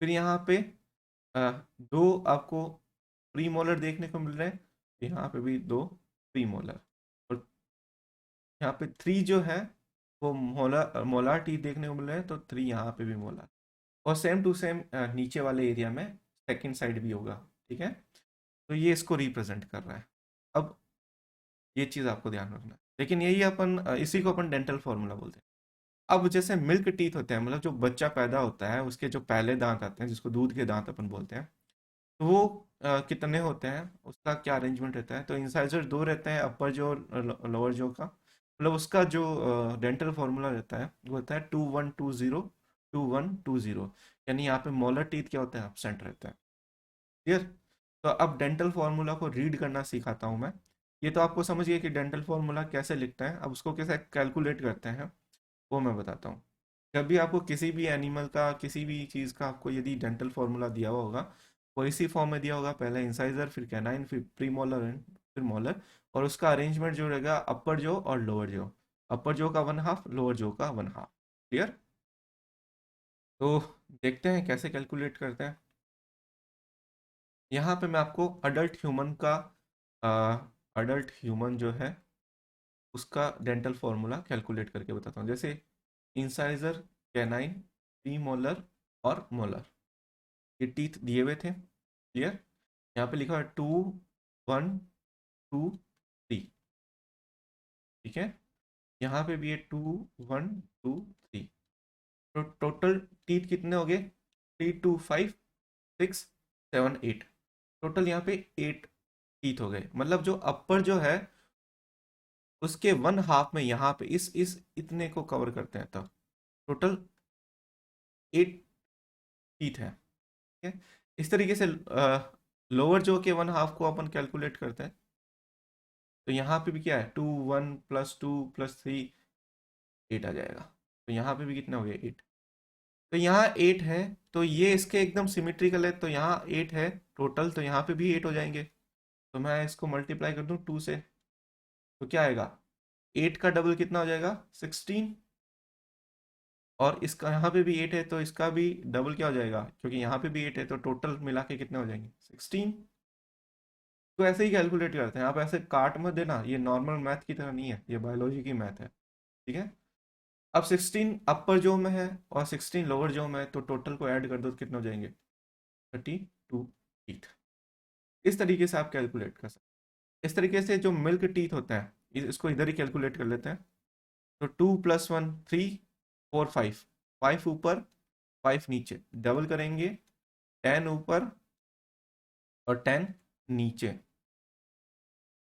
फिर यहाँ पे दो आपको प्री मोलर देखने को मिल रहे हैं, तो यहाँ पे भी दो प्री मोलर। और यहाँ पे थ्री जो है वो मोलर मोलार टीथ देखने को मिल रहे हैं, तो थ्री यहाँ पे भी मोलर। और सेम टू सेम नीचे वाले एरिया में सेकंड साइड भी होगा। ठीक है, तो ये इसको रिप्रेजेंट कर रहा है। अब ये चीज़ आपको ध्यान रखना है, लेकिन यही अपन इसी को अपन डेंटल फॉर्मूला बोलते हैं। अब जैसे मिल्क टीथ होते हैं, मतलब जो बच्चा पैदा होता है उसके जो पहले दांत आते हैं, जिसको दूध के दांत अपन बोलते हैं, तो वो कितने होते हैं, उसका क्या अरेंजमेंट रहता है। तो इंसाइजर दो रहते हैं, अपर जो लोअर जो का, मतलब उसका जो डेंटल फॉर्मूला रहता है वो होता है 2 1 2 0 2 1 2 0। यानी यहाँ पे मोलर टीथ क्या होता है, एब्सेंट रहता है। क्लियर। तो अब डेंटल फॉर्मूला को रीड करना सिखाता हूँ मैं। ये तो आपको समझ गए कि डेंटल फॉर्मूला कैसे लिखते हैं, अब उसको कैसे कैलकुलेट करते हैं वो मैं बताता हूँ। जब भी आपको किसी भी एनिमल का, किसी भी चीज़ का आपको यदि डेंटल फॉर्मूला दिया हुआ होगा, वो इसी फॉर्म में दिया होगा, पहले इंसाइजर, फिर कैनाइन, फिर प्री मोलर एंड फिर मोलर। और उसका अरेंजमेंट जो रहेगा, अपर जो और लोअर जो, अपर जो का 1/2, लोअर जो का 1/2। क्लियर। तो देखते हैं कैसे कैलकुलेट करते हैं। यहाँ पे मैं आपको अडल्ट ह्यूमन का, अडल्ट ह्यूमन जो है उसका डेंटल फॉर्मूला कैलकुलेट करके बताता हूँ। जैसे इंसाइजर, कैनाइन, प्री मोलर और मोलर, ये टीथ दिए हुए थे। क्लियर। यहाँ पे लिखा है 2 1 2 3। ठीक है, यहाँ पे भी है 2 1 2 3। तो टोटल टीथ कितने हो गए, 3 2 5 6 7 8। टोटल यहाँ पे 8 टीथ हो गए। मतलब जो अपर जो है उसके 1/2 में यहाँ पे इस इतने को कवर करते हैं, तब टोटल 8 टीथ है। ठीक है, इस तरीके से लोअर जो के 1/2 को अपन कैलकुलेट करते हैं। तो यहाँ पे भी क्या है, 2 1 + 2 + 3 8 आ जाएगा। तो यहाँ पे भी कितना हो गया, 8। तो यहाँ 8 है, तो ये इसके एकदम सिमेट्रिकल है, तो यहाँ 8 है टोटल, तो यहाँ पे भी 8 हो जाएंगे। तो मैं इसको मल्टीप्लाई कर दूँ 2 से, तो क्या आएगा, 8 का डबल कितना हो जाएगा, 16। और इसका यहाँ पे भी 8 है, तो इसका भी डबल क्या हो जाएगा, क्योंकि यहाँ पे भी 8 है, तो टोटल मिला के कितने हो जाएंगे, 16। तो ऐसे ही कैलकुलेट करते हैं, आप ऐसे काट मत देना, ये नॉर्मल मैथ की तरह नहीं है, ये बायोलॉजी की मैथ है। ठीक है। अब 16 अपर जो में है और 16 लोअर जो में है, तो टोटल को ऐड कर दो तो कितने हो जाएंगे, 32 टीथ। इस तरीके से आप कैलकुलेट कर सकते हैं। इस तरीके से जो मिल्क टीथ होता है, इसको इधर ही कैलकुलेट कर लेते हैं। तो 2 + 1 3 4 5, 5 ऊपर 5 नीचे, डबल करेंगे, 10 ऊपर और 10 नीचे,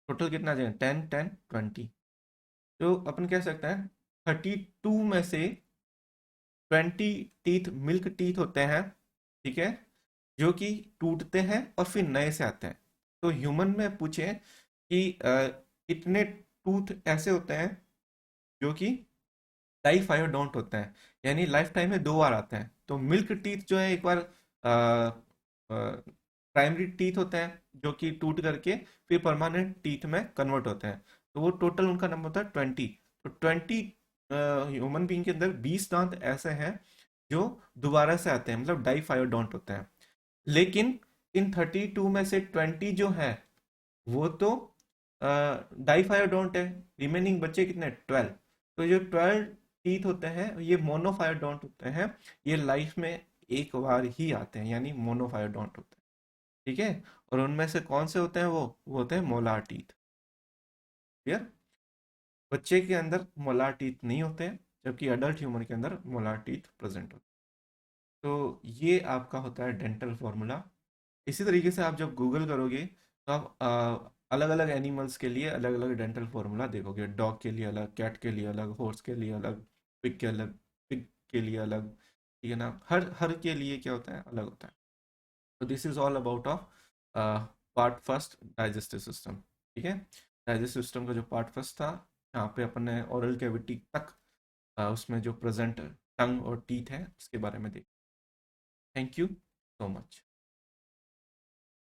टोटल कितना आ जाएगा, 10 10 20। तो अपन कह सकते हैं 32 में से 20 टीथ मिल्क टीथ होते हैं। ठीक है, जो कि टूटते हैं और फिर नए से आते हैं। तो ह्यूमन में पूछे कि कितने टूथ ऐसे होते हैं जो कि लाइफ आयोडोंट होते हैं, यानी लाइफ टाइम में 2 बार आते हैं। तो मिल्क टीथ जो है एक बार प्राइमरी टीथ होते हैं जो कि टूट करके फिर परमानेंट टीथ में कन्वर्ट होते हैं। तो वो टोटल उनका नंबर होता है 20। तो 20 ह्यूमन बीइंग के अंदर 20 दांत ऐसे हैं जो दोबारा से आते हैं, मतलब डाइफायोडोंट होते हैं। लेकिन इन 32 में से 20 जो है वो तो डाइफायोडोंट है, रिमेनिंग बचे कितने, 12। तो जो 12 टीथ होते हैं ये मोनोफायोडोंट होते हैं, ये लाइफ में एक बार ही आते हैं, यानी मोनोफायोडोंट होते हैं। ठीक है, और उनमें से कौन से होते हैं, वो होते हैं मोलार टीथ। क्लियर। बच्चे के अंदर मोलार टीथ नहीं होते हैं, जबकि अडल्ट ह्यूमन के अंदर मोलार टीथ प्रेजेंट होते हैं। तो ये आपका होता है डेंटल फॉर्मूला। इसी तरीके से आप जब गूगल करोगे तो आप अलग अलग एनिमल्स के लिए अलग अलग डेंटल फॉर्मूला देखोगे, डॉग के लिए अलग, कैट के लिए अलग, हॉर्स के लिए अलग, पिग के अलग, पिग के लिए अलग। ठीक है ना, हर हर के लिए क्या होता है, अलग होता है। तो this is all about of part first, digestive system. ठीक है। डाइजेस्टिव सिस्टम का जो पार्ट फर्स्ट था, यहाँ पे अपन ने ओरल कैविटी तक उसमें जो प्रेजेंट टंग और टीथ है उसके बारे में देख। Thank you so much.